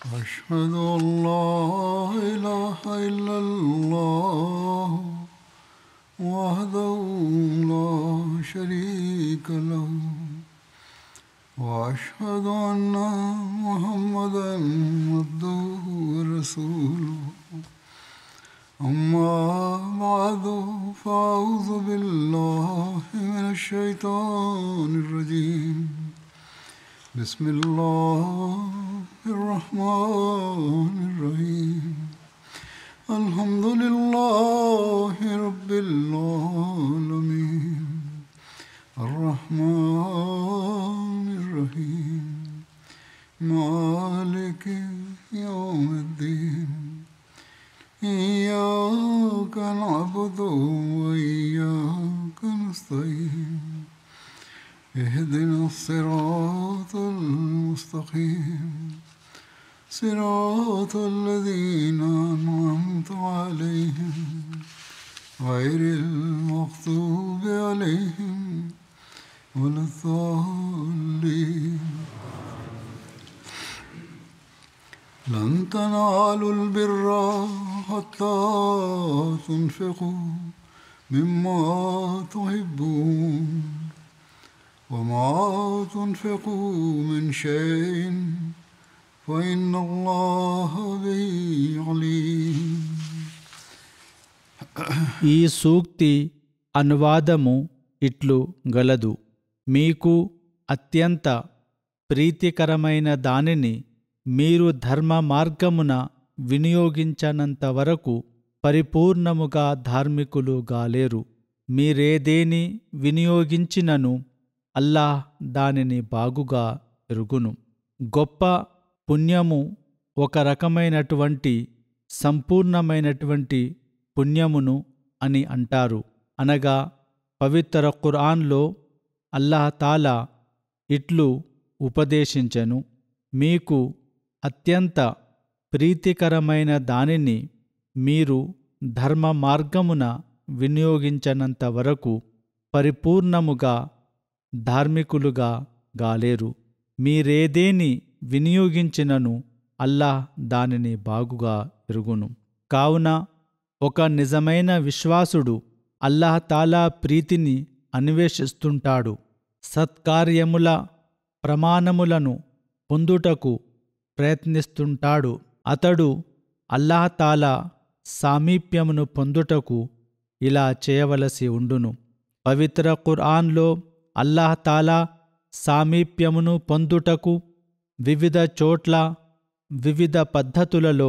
أشهد أن لا إله إلا الله وحده لا شريك له وأشهد أن محمدا عبده ورسوله أما بعد فأعوذ بالله من الشيطان الرجيم بسم الله الرحمن الرحيم الحمد لله رب العالمين الرحمن الرحيم مالك يوم الدين إياك نعبد وإياك نستعين اهدنا الصراط المستقيم صراط الذين أنعمت عليهم غير المغضوب عليهم ولا الضالين لن تنالوا البر حتى تنفقوا مما تحبون وما تنفقوا من شيء فإن الله به عليم. ఈ సూక్తి అనువాదము ఇట్లు గలదు: మీకు అత్యంత ప్రీతికరమైన దానిని మీరు ధర్మ మార్గమున వినియోగించనంత వరకు పరిపూర్ణముగా ధార్మికులు గాలేరు. మీరేదేని వినియోగించినను అల్లాహ్ దానిని బాగుగా ఎరుగును. గొప్ప పుణ్యము ఒక రకమైనటువంటి సంపూర్ణమైనటువంటి పుణ్యమును అని అంటారు. అనగా పవిత్ర ఖురాన్లో అల్లాహ్ తాలా ఇట్లు ఉపదేశించెను: మీకు అత్యంత ప్రీతికరమైన దానిని మీరు ధర్మ మార్గమున వినియోగించనంత వరకు పరిపూర్ణముగా ధార్మికులుగా గాలేరు. మీరేదేని వినియోగించినను అల్లాహ్ దానిని బాగుగా ఎరుగును. కావున ఒక నిజమైన విశ్వాసుడు అల్లాహ్ తాలా ప్రీతిని అన్వేషిస్తుంటాడు. సత్కార్యముల ప్రమాణములను పొందుటకు ప్రయత్నిస్తుంటాడు. అతడు అల్లాహ్ తాలా సామీప్యమును పొందుటకు ఇలా చేయవలసి ఉండును. పవిత్ర ఖురాన్లో అల్లాహ్ తాలా సామీప్యమును పొందుటకు వివిధ చోట్ల వివిధ పద్ధతులలో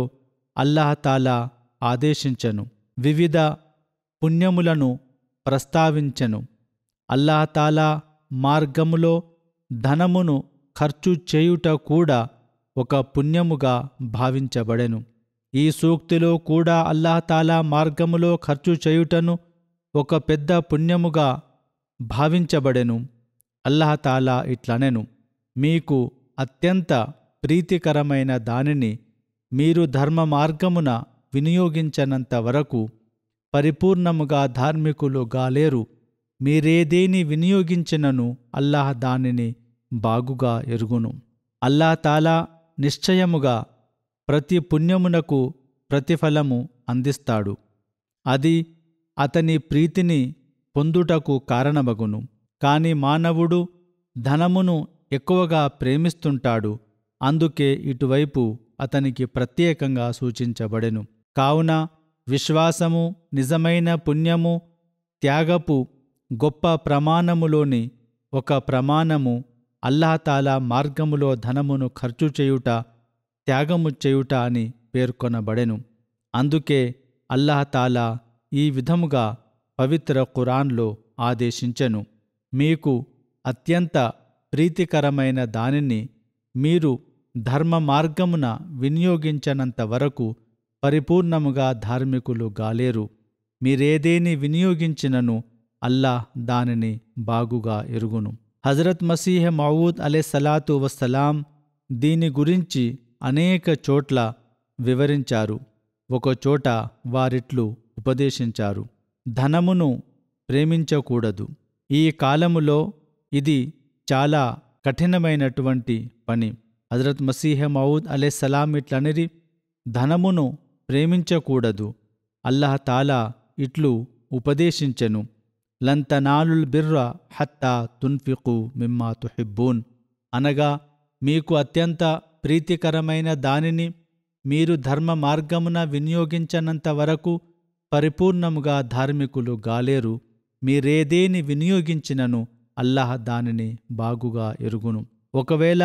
అల్లాహ్ తాలా ఆదేశించెను. వివిధ పుణ్యములను ప్రస్తావించెను. అల్లాహ్ తాలా మార్గములో ధనమును ఖర్చు చేయుట కూడా ఒక పుణ్యముగా భావించబడెను. ఈ సూక్తిలో కూడా అల్లాహ్ తాలా మార్గములో ఖర్చు చేయుటను ఒక పెద్ద పుణ్యముగా భావించబడెను. అల్లాహ్ తాలా ఇట్లనెను: మీకు అత్యంత ప్రీతికరమైన దానిని మీరు ధర్మ మార్గమున వినియోగించనంత వరకు పరిపూర్ణముగా ధార్మికులు గాలేరు. మీరేదేని వినియోగించినను అల్లాహ్ దానిని బాగుగా ఎరుగును. అల్లాహ్ తాలా నిశ్చయముగా ప్రతి పుణ్యమునకు ప్రతిఫలము అందిస్తాడు. అది అతని ప్రీతిని పొందుటకు కారణమగును. కాని మానవుడు ధనమును ఎక్కువగా ప్రేమిస్తుంటాడు. అందుకే ఇటువైపు అతనికి ప్రత్యేకంగా సూచించబడెను. కావున విశ్వాసము, నిజమైన పుణ్యము, త్యాగపు గొప్ప ప్రమాణములోని ఒక ప్రమాణము అల్లాహ్ తాలా మార్గములో ధనమును ఖర్చు చేయుట, త్యాగము చేయుట అని పేర్కొనబడెను. అందుకే అల్లాహ్ తాలా ఈ విధముగా పవిత్ర ఖురాన్లో ఆదేశించెను: మీకు అత్యంత ప్రీతికరమైన దానిని మీరు ధర్మ మార్గమున వినియోగించనంత వరకు పరిపూర్ణముగా ధార్మికులు గాలేరు. మీరేదేని వినియోగించినను అల్లాహ్ దానిని బాగుగా ఎరుగును. హజరత్ మసీహ్ మౌఊద్ అలైహిస్సలాతు వస్సలాం దీని గురించి అనేక చోట్ల వివరించారు. ఒకచోట వారిట్లు ఉపదేశించారు: ధనమును ప్రేమించకూడదు. ఈ కాలములో ఇది చాలా కఠినమైనటువంటి పని. హజరత్ మసీహ్ మౌద్ అలైహిస్సలాం ఇట్లనిరి, ధనమును ప్రేమించకూడదు. అల్లాహ్ తాలా ఇట్లు ఉపదేశించెను, లం తనాలుల్ బిర్ర హత్తా తున్ఫికు మిమ్మా తుహిబ్బూన్. అనగా మీకు అత్యంత ప్రీతికరమైన దానిని మీరు ధర్మ మార్గమున వినియోగించనంత వరకు పరిపూర్ణముగా ధార్మికులు గాలేరు. మీరేదేని వినియోగించినను అల్లాహ్ దానిని బాగుగా ఎరుగును. ఒకవేళ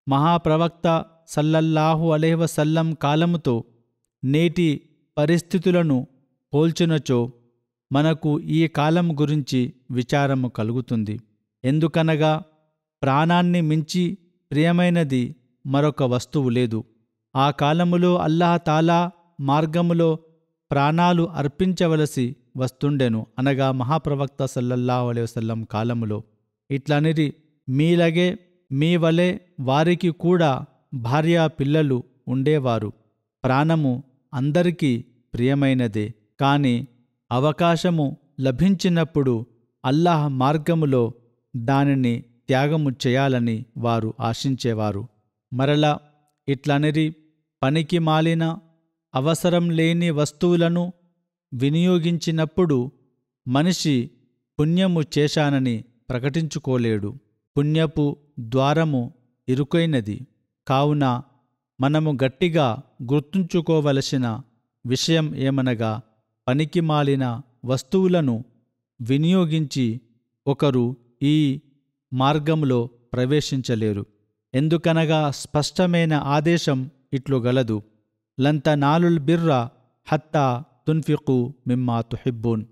మహాప్రవక్త సల్లల్లాహు అలైహి వసల్లం కాలముతో నేటి పరిస్థితులను పోల్చినచో మనకు ఈ కాలం గురించి విచారము కలుగుతుంది. ఎందుకనగా ప్రాణాన్ని మించి ప్రియమైనది మరొక వస్తువు లేదు. ఆ కాలములో అల్లాహ్ తాలా మార్గములో ప్రాణాలు అర్పించవలసి వస్తుండెను. అనగా మహాప్రవక్త సల్లల్లాహు అలైహి వసల్లం కాలములో ఇట్లనిరి, మీలగే మీ వలె వారికి కూడా భార్యా పిల్లలు ఉండేవారు. ప్రాణము అందరికీ ప్రియమైనదే, కాని అవకాశము లభించినప్పుడు అల్లాహ్ మార్గములో దానిని త్యాగము చేయాలని వారు ఆశించేవారు. మరలా ఇట్లనిరి, పనికి మాలిన అవసరం లేని వస్తువులను వినియోగించినప్పుడు మనిషి పుణ్యము చేశానని ప్రకటించుకోలేడు. పుణ్యపు ద్వారము ఇరుకైనది. కావున మనము గట్టిగా గుర్తుంచుకోవలసిన విషయం ఏమనగా, పనికిమాలిన వస్తువులను వినియోగించి ఒకరు ఈ మార్గంలో ప్రవేశించలేరు. ఎందుకనగా స్పష్టమైన ఆదేశం ఇట్లు గలదు, లం తనాలుల్ బిర్ర హత్తా తున్ఫికు మిమ్మా తుహిబ్బూన్.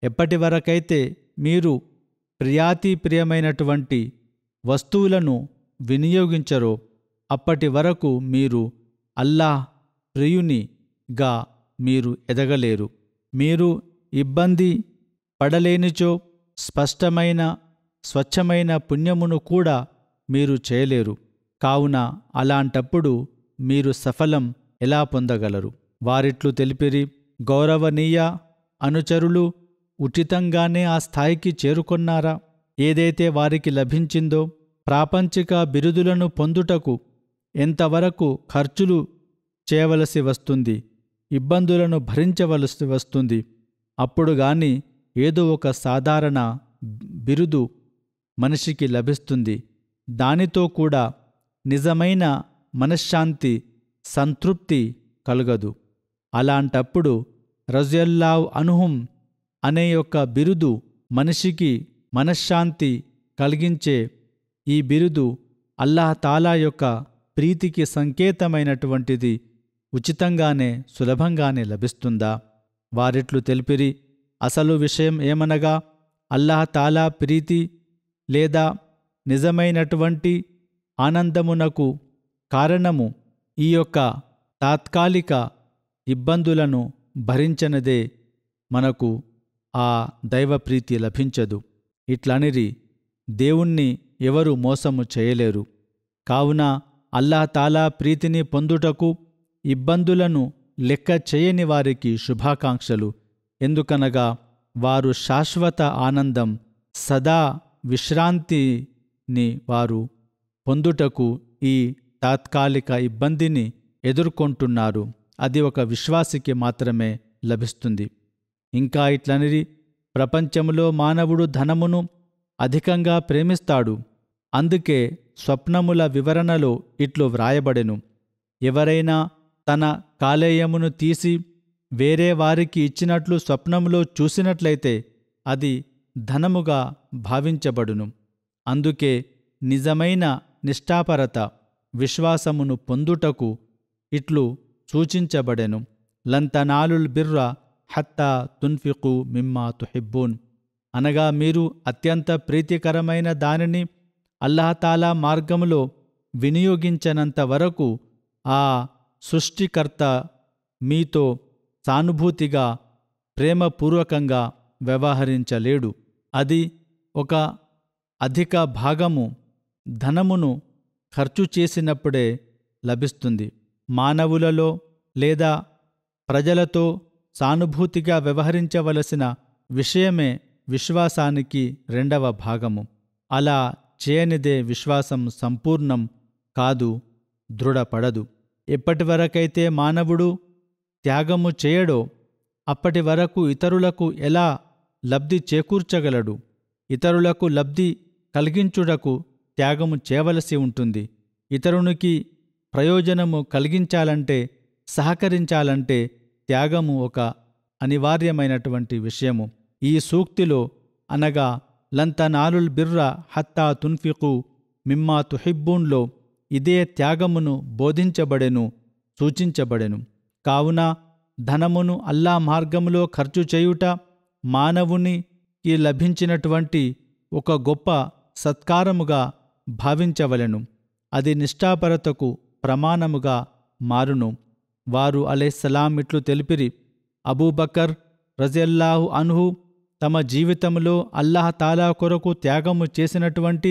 ఎప్పటివరకైతే మీరు ప్రియాతిప్రియమైనటువంటి వస్తువులను వినియోగించరో అప్పటి వరకు మీరు అల్లాహ్ ప్రియునిగా మీరు ఎదగలేరు. మీరు ఇబ్బంది పడలేనిచో స్పష్టమైన స్వచ్ఛమైన పుణ్యమును కూడా మీరు చేయలేరు. కావున అలాంటప్పుడు మీరు సఫలం ఎలా పొందగలరు? వారిట్లు తెలిపిరి, గౌరవనీయ అనుచరులు ఉచితంగానే ఆ స్థాయికి చేరుకొన్నారా? ఏదైతే వారికి లభించిందో ప్రాపంచిక బిరుదులను పొందుటకు ఎంతవరకు ఖర్చులు చేయవలసి వస్తుంది, ఇబ్బందులను భరించవలసి వస్తుంది. అప్పుడు గాని ఏదో ఒక సాధారణ బిరుదు మనిషికి లభిస్తుంది. దానితో కూడా నిజమైన మనశ్శాంతి, సంతృప్తి కలుగదు. అలాంటప్పుడు రజియల్లాహు అన్హుం అనే యొక్క బిరుదు మనిషికి మనశ్శాంతి కలిగించే ఈ బిరుదు అల్లాహ్ తాలా యొక్క ప్రీతికి సంకేతమైనటువంటిది ఉచితంగానే సులభంగానే లభిస్తుందా? వారిట్లు తెలిపిరి, అసలు విషయం ఏమనగా అల్లాహ్ తాలా ప్రీతి లేదా నిజమైనటువంటి ఆనందమునకు కారణము ఈ యొక్క తాత్కాలిక ఇబ్బందులను భరించనిదే మనకు ఆ దైవప్రీతి లభించదు. ఇట్లనిరి, దేవుణ్ణి ఎవరు మోసము చేయలేరు. కావున అల్లాహ్ తాలా ప్రీతిని పొందుటకు ఇబ్బందులను లెక్క చేయని వారికి శుభాకాంక్షలు. ఎందుకనగా వారు శాశ్వత ఆనందం, సదా విశ్రాంతిని వారు పొందుటకు ఈ తాత్కాలిక ఇబ్బందిని ఎదుర్కొంటున్నారు. అది ఒక విశ్వాసికి మాత్రమే లభిస్తుంది. ఇంకా ఇట్లనిరి, ప్రపంచములో మానవుడు ధనమును అధికంగా ప్రేమిస్తాడు. అందుకే స్వప్నముల వివరణలో ఇట్లు వ్రాయబడెను, ఎవరైనా తన కాలేయమును తీసి వేరే వారికి ఇచ్చినట్లు స్వప్నములో చూసినట్లయితే అది ధనముగా భావించబడును. అందుకే నిజమైన నిష్ఠాపరత, విశ్వాసమును పొందుటకు ఇట్లు సూచించబడెను, లం తనాలుల్ బిర్ర హత్తా తున్ఫికు మిమ్మా తుహిబ్బూన్. అనగా మీరు అత్యంత ప్రీతికరమైన దానిని అల్లాహ్ తాలా మార్గములో వినియోగించనంత వరకు ఆ సృష్టికర్త మీతో సానుభూతిగా, ప్రేమపూర్వకంగా వ్యవహరించలేడు. అది ఒక అధిక భాగము ధనమును ఖర్చు చేసినప్పుడే లభిస్తుంది. మానవులలో లేదా ప్రజలతో సానుభూతిగా వ్యవహరించవలసిన విషయమే విశ్వాసానికి రెండవ భాగము. అలా చేయనిదే విశ్వాసం సంపూర్ణం కాదు, దృఢపడదు. ఎప్పటివరకైతే మానవుడు త్యాగము చేయడో అప్పటి వరకు ఇతరులకు ఎలా లబ్ధి చేకూర్చగలడు? ఇతరులకు లబ్ధి కలిగించుటకు త్యాగము చేయవలసి ఉంటుంది. ఇతరునికి ప్రయోజనము కలిగించాలంటే, సహకరించాలంటే త్యాగము ఒక అనివార్యమైనటువంటి విషయము. ఈ సూక్తిలో అనగా లంతనాలుల్ బిర్ర హత్తా తున్ఫికు మిమ్మా తుహిబ్బూన్లో ఇదే త్యాగమును బోధించబడెను, సూచించబడెను. కావున ధనమును అల్లా మార్గములో ఖర్చు చేయుట మానవునికి లభించినటువంటి ఒక గొప్ప సత్కారముగా భావించవలెను. అది నిష్ఠాపరతకు ప్రమాణముగా మారును. వారు అలైహిస్సలాం ఇట్లు తెలిపిరి: అబూబకర్ రజియల్లాహు అన్హు తమ జీవితంలో అల్లాహ్ తాలా కొరకు త్యాగము చేసినటువంటి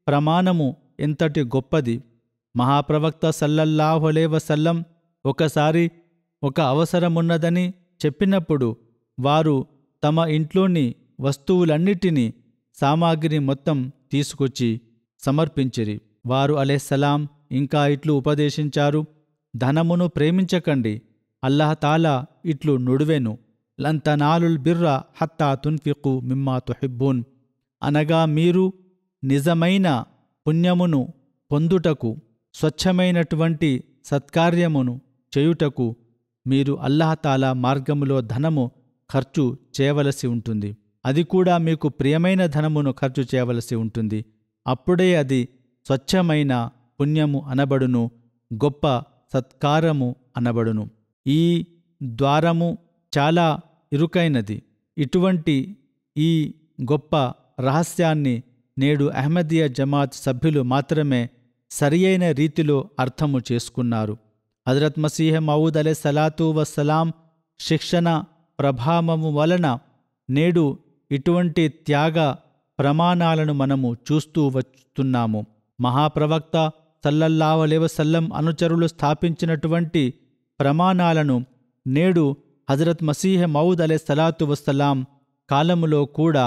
ప్రమాణము ఎంతటి గొప్పది! మహాప్రవక్త సల్లల్లాహు అలైహి వసల్లం ఒకసారి ఒక అవసరమున్నదని చెప్పినప్పుడు వారు తమ ఇంట్లోని వస్తువులన్నిటినీ, సామాగ్రి మొత్తం తీసుకొచ్చి సమర్పించిరి. వారు అలైహిస్సలాం ఇంకా ఇట్లు ఉపదేశించారు: ధనమును ప్రేమించకండి. అల్లాహ్ తాలా ఇట్లు నుడివెను: లంతనాలుల్ బిర్ర హత్తా తున్ఫికు మిమ్మా తుహిబ్బూన్. అనగా మీరు నిజమైన పుణ్యమును పొందుటకు, స్వచ్ఛమైనటువంటి సత్కార్యమును చేయుటకు మీరు అల్లాహ్ తాలా మార్గములో ధనము ఖర్చు చేయవలసి ఉంటుంది. అది కూడా మీకు ప్రియమైన ధనమును ఖర్చు చేయవలసి ఉంటుంది. అప్పుడే అది స్వచ్ఛమైన పుణ్యము అనబడును, గొప్ప సత్కారము అనబడును. ఈ ద్వారము చాలా ఇరుకైనది. ఇటువంటి ఈ గొప్ప రహస్యాన్ని నేడు అహ్మదీయ జమాత్ సభ్యులు మాత్రమే సరియైన రీతిలో అర్థము చేసుకున్నారు. హజరత్ మసీహ్ మౌద్ అలైహిస్సలాతు వస్సలాం శిక్షణ ప్రభావము వలన నేడు ఇటువంటి త్యాగ ప్రమాణాలను మనము చూస్తూ వస్తున్నాము. మహాప్రవక్త సల్లల్లాహు అలైహి వసల్లం అనుచరులు స్థాపించినటువంటి ప్రమాణాలను నేడు హజరత్ మసీహ్ మౌద్ అలైహిస్సలాతు వస్సలాం కాలములో కూడా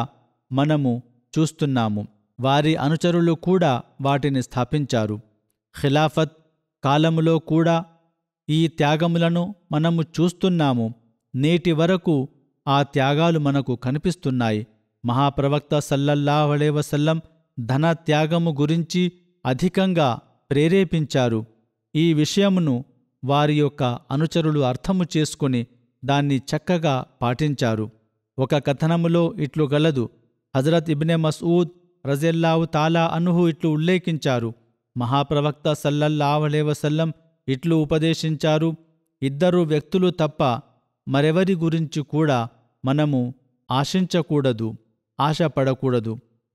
మనము చూస్తున్నాము. వారి అనుచరులు కూడా వాటిని స్థాపించారు. ఖిలాఫత్ కాలములో కూడా ఈ త్యాగములను మనము చూస్తున్నాము. నేటి వరకు ఆ త్యాగాలు మనకు కనిపిస్తున్నాయి. మహాప్రవక్త సల్లల్లాహు అలైహి వసల్లం ధన త్యాగము గురించి అధికంగా ప్రేరేపించారు. ఈ విషయమును వారి యొక్క అనుచరులు అర్థము చేసుకుని దాన్ని చక్కగా పాటించారు. ఒక కథనములో ఇట్లు గలదు: హజరత్ ఇబ్నె మస్ఊద్ రజియల్లాహు తాలా అన్హు ఇట్లు ఉల్లేఖించారు: మహాప్రవక్త సల్లల్లాహు అలైహి వసల్లం ఇట్లు ఉపదేశించారు: ఇద్దరు వ్యక్తులు తప్ప మరెవరి గురించి కూడా మనము ఆశించకూడదు, ఆశపడకూడదు.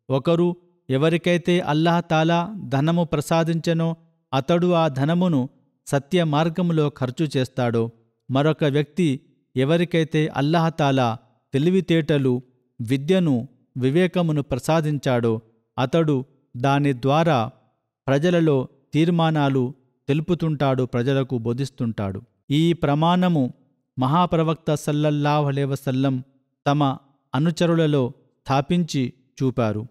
ఒకరు ఎవరికైతే అల్లాహ్ తాలా ధనము ప్రసాదించెనో అతడు ఆ ధనమును సత్య మార్గములో ఖర్చు చేస్తాడో, మరొక వ్యక్తి ఎవరికైతే అల్లాహ్ తాలా తెలివితేటలు, విద్యను, వివేకమును ప్రసాదించాడో అతడు దాని ద్వారా ప్రజలలో తీర్మానాలు తెలుపుతుంటాడు, ప్రజలకు బోధిస్తుంటాడు. ఈ ప్రమాణము మహాప్రవక్త సల్లల్లాహు అలైహి వసల్లం తమ అనుచరులలో స్థాపించి చూపారు,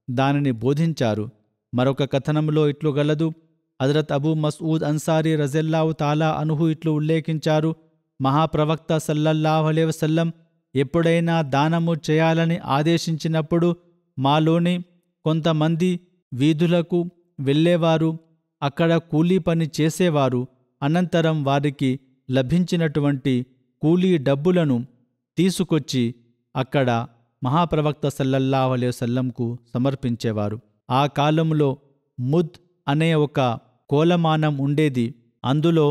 దానిని బోధించారు. మరొక కథనంలో ఇట్లు గలదు: హజరత్ అబూ మస్ఊద్ అన్సారీ రజియల్లాహు తాలా అన్హు ఇట్లు ఉల్లేఖించారు: మహాప్రవక్త సల్లల్లాహు అలైహి వసల్లం ఎప్పుడైనా దానము చేయాలని ఆదేశించినప్పుడు మాలోని కొంతమంది వీధులకు వెళ్ళేవారు, అక్కడ కూలీ పని చేసేవారు. అనంతరం వారికి లభించినటువంటి కూలీ డబ్బులను తీసుకొచ్చి అక్కడ మహాప్రవక్త సల్లల్లాహు అలైహి వసల్లంకు సమర్పించేవారు. ఆ కాలంలో ముద్ అనే ఒక కోలమానం ఉండేది. అందులో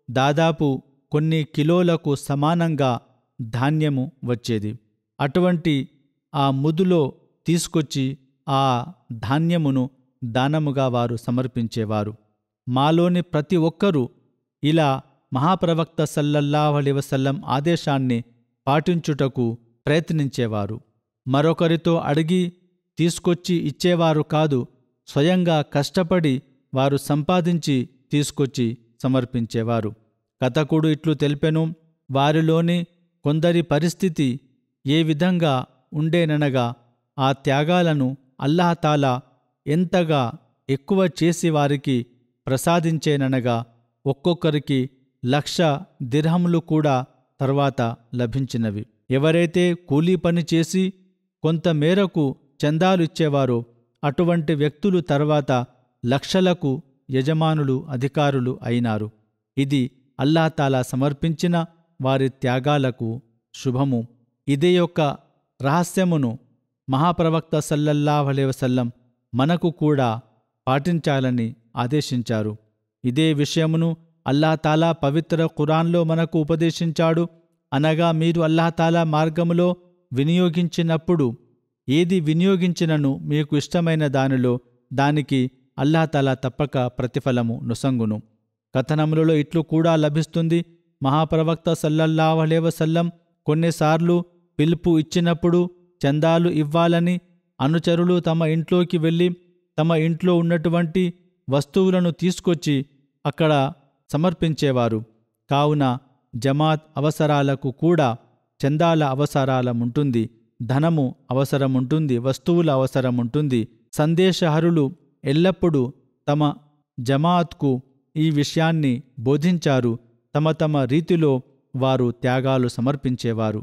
దాదాపు కొన్ని కిలోలకు సమానంగా ధాన్యము వచ్చేది. అటువంటి ఆ ముదులో తీసుకొచ్చి ఆ ధాన్యమును దానముగా వారు సమర్పించేవారు. మాలోని ప్రతి ఒక్కరూ ఇలా మహాప్రవక్త సల్లల్లాహు అలైహి వసల్లం ఆదేశాన్ని పాటించుటకు ప్రయత్నించేవారు. మరొకరితో అడిగి తీసుకొచ్చి ఇచ్చేవారు కాదు. స్వయంగా కష్టపడి వారు సంపాదించి తీసుకొచ్చి సమర్పించేవారు. కథకుడు ఇట్లు తెలిపెను: వారిలోని కొందరి పరిస్థితి ఏ విధంగా ఉండేననగా, ఆ త్యాగాలను అల్లాహ్ తాలా ఎంతగా ఎక్కువ చేసి వారికి ప్రసాదించేననగా ఒక్కొక్కరికి 1,00,000 దిర్హములు కూడా తర్వాత లభించినవి. ఎవరైతే కూలీ పని చేసి కొంత మేరకు చందాలు ఇచ్చేవారో అటువంటి వ్యక్తులు తర్వాత లక్షలకు యజమానులు, అధికారులు అయినారు. ఇది అల్లాహ్ తాలా సమర్పించిన వారి త్యాగాలకు శుభము. ఇదే యొక్క రహస్యమును మహాప్రవక్త సల్లల్లాహు అలైహి వసల్లం మనకు కూడా పాటించాలని ఆదేశించారు. ఇదే విషయమును అల్లాహ్ తాలా పవిత్ర ఖురాన్లో మనకు ఉపదేశించాడు. అనగా మీరు అల్లాహ్ తాలా మార్గములో వినియోగించినప్పుడు ఏది వినియోగించినను మీకు ఇష్టమైన దానిలో దానికి అల్లాహ్ తాలా తప్పక ప్రతిఫలము నొసంగును. కథనములలో ఇట్లు కూడా లభిస్తుంది. మహాప్రవక్త సల్లల్లాహు అలైహి వసల్లం కొన్నిసార్లు పిలుపు ఇచ్చినప్పుడు చందాలు ఇవ్వాలని అనుచరులు తమ ఇంట్లోకి వెళ్ళి తమ ఇంట్లో ఉన్నటువంటి వస్తువులను తీసుకొచ్చి అక్కడ సమర్పించేవారు. కావున జమాత్ అవసరాలకు కూడా చందాల అవసరాలముంటుంది, ధనము అవసరముంటుంది, వస్తువుల అవసరముంటుంది. సందేశహరులు ఎల్లప్పుడూ తమ జమాత్కు ఈ విషయాన్ని బోధించారు. తమ తమ రీతిలో వారు త్యాగాలు సమర్పించేవారు.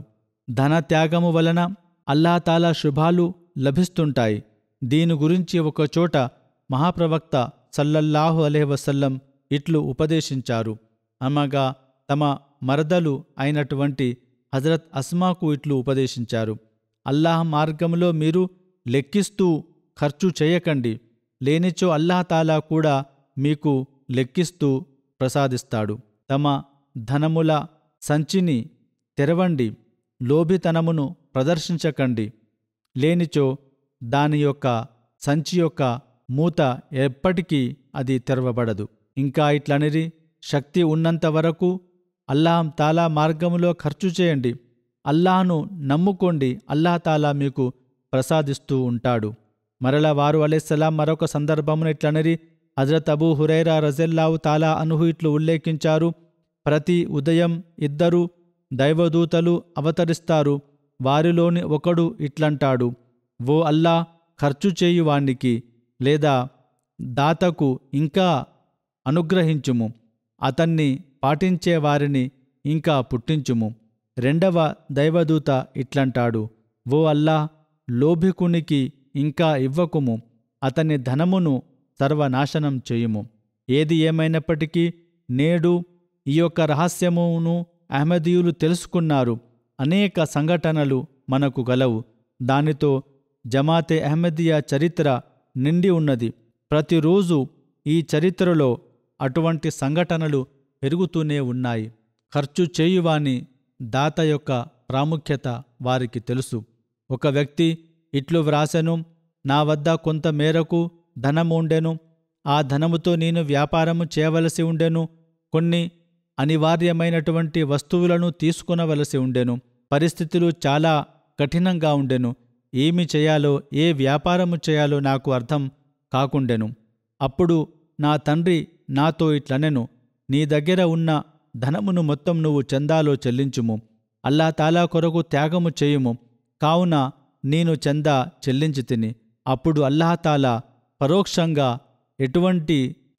ధన త్యాగము వలన అల్లాహ్ తాలా శుభాలు లభిస్తుంటాయి. దీని గురించి ఒకచోట మహాప్రవక్త సల్లల్లాహు అలైహి వసల్లం ఇట్లు ఉపదేశించారు. అనగా తమ మరదలు అయినటువంటి హజరత్ అస్మాకు ఇట్లు ఉపదేశించారు. అల్లాహ్ మార్గంలో మీరు లెక్కిస్తూ ఖర్చు చేయకండి, లేనిచో అల్లాహ్ తాలా కూడా మీకు లెక్కిస్తూ ప్రసాదిస్తాడు. తమ ధనముల సంచిని తెరవండి, లోభితనమును ప్రదర్శించకండి, లేనిచో దాని యొక్క సంచి యొక్క మూత ఎప్పటికీ అది తెరవబడదు. ఇంకా ఇట్లనిరి, శక్తి ఉన్నంత వరకు అల్లాహ్ తాలా మార్గములో ఖర్చు చేయండి, అల్లాహ్ను నమ్ముకోండి, అల్లాహ్ తాలా మీకు ప్రసాదిస్తూ ఉంటాడు. మరల వారు అలైహిస్సలాం మరొక సందర్భమున ఇట్లనిరి, హజరత్ అబూ హురైరా రజల్లాహు తాలా అన్హు ఇట్లు ఉల్లేఖించారు. ప్రతి ఉదయం 2 దైవదూతలు అవతరిస్తారు. వారిలోని ఒకడు ఇట్లంటాడు, ఓ అల్లా, ఖర్చు చేయువానికి లేదా దాతకు ఇంకా అనుగ్రహించుము, అతన్ని పాటించే వారిని ఇంకా పుట్టించుము. రెండవ దైవదూత ఇట్లంటాడు, ఓ అల్లా, లోభికునికి ఇంకా ఇవ్వకుము, అతని ధనమును సర్వనాశనం చేయుము. ఏది ఏమైనప్పటికీ నేడు ఈ యొక్క రహస్యమును అహ్మదీయులు తెలుసుకున్నారు. అనేక సంఘటనలు మనకు గలవు. దానితో జమాతే అహ్మదియా చరిత్ర నిండి ఉన్నది. ప్రతిరోజు ఈ చరిత్రలో అటువంటి సంఘటనలు పెరుగుతూనే ఉన్నాయి. ఖర్చు చేయువాని దాత యొక్క ప్రాముఖ్యత వారికి తెలుసు. ఒక వ్యక్తి ఇట్లు వ్రాసెను, నా వద్ద కొంత మేరకు ధనము ఉండెను, ఆ ధనముతో నేను వ్యాపారము చేయవలసి ఉండెను, కొన్ని అనివార్యమైనటువంటి వస్తువులను తీసుకొనవలసి ఉండెను, పరిస్థితులు చాలా కఠినంగా ఉండెను, ఏమి చేయాలో ఏ వ్యాపారము చేయాలో నాకు అర్థం కాకుండెను. అప్పుడు నా తండ్రి నాతో ఇట్లనెను, నీ దగ్గర ఉన్న ధనమును మొత్తం నువ్వు చందాలో చెల్లించుము, అల్లాహ్ తాలా కొరకు త్యాగము చేయుము. కావున నేను చందా చెల్లించి తిని, అప్పుడు అల్లాహ్ తాలా పరోక్షంగా ఎటువంటి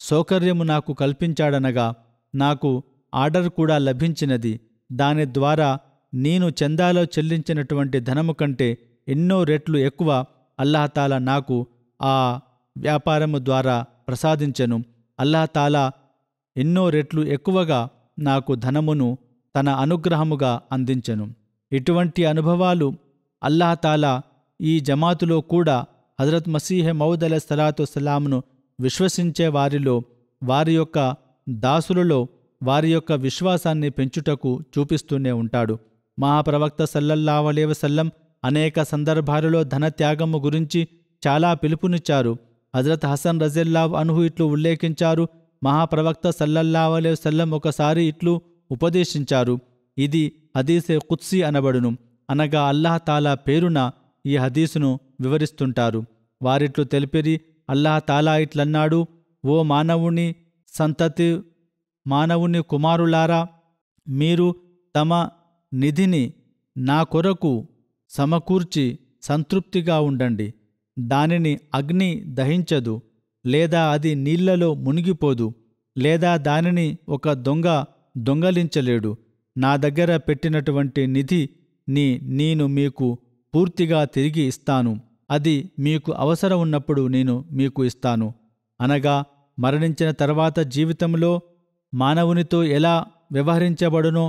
సౌకర్యము నాకు కల్పించాడనగా నాకు ఆర్డర్ కూడా లభించినది. దాని ద్వారా నేను చందాలో చెల్లించినటువంటి ధనము కంటే ఎన్నో రెట్లు ఎక్కువ అల్లాహ్ తాలా నాకు ఆ వ్యాపారము ద్వారా ప్రసాదించెను. అల్లాహ్ తాలా ఎన్నో రెట్లు ఎక్కువగా నాకు ధనమును తన అనుగ్రహముగా అందించెను. ఇటువంటి అనుభవాలు అల్లాహ్ తాలా ఈ జమాతులో కూడా హజరత్ మసీహె మౌద్ అలైహిస్సలాతు వస్సలాంను విశ్వసించే వారిలో, వారి యొక్క దాసులలో వారి యొక్క విశ్వాసాన్ని పెంచుటకు చూపిస్తూనే ఉంటాడు. మహాప్రవక్త సల్లల్లాహు అలైహి వసల్లం అనేక సందర్భాలలో ధనత్యాగము గురించి చాలా పిలుపునిచ్చారు. హజరత్ హసన్ రజల్లాహు అన్హు ఇట్లు ఉల్లేఖించారు, మహాప్రవక్త సల్లల్లాహు అలైహి వసల్లం ఒకసారి ఇట్లు ఉపదేశించారు. ఇది హదీసే ఖుద్సీ అనబడును. అనగా అల్లాహ్ తాలా పేరున ఈ హదీసును వివరిస్తుంటారు. వారిట్లు తెలిపిరి, అల్లాహ్ తాలా ఇట్లన్నాడు, ఓ మానవుని సంతతి, మానవుని కుమారులారా, మీరు తమ నిధిని నా కొరకు సమకూర్చి సంతృప్తిగా ఉండండి. దానిని అగ్ని దహించదు, లేదా అది నీళ్లలో మునిగిపోదు, లేదా దానిని ఒక దొంగ దొంగలించలేడు. నా దగ్గర పెట్టినటువంటి నిధి నేను మీకు పూర్తిగా తిరిగి ఇస్తాను. అది మీకు అవసరం ఉన్నప్పుడు నేను మీకు ఇస్తాను. అనగా మరణించిన తర్వాత జీవితంలో మానవునితో ఎలా వ్యవహరించబడునో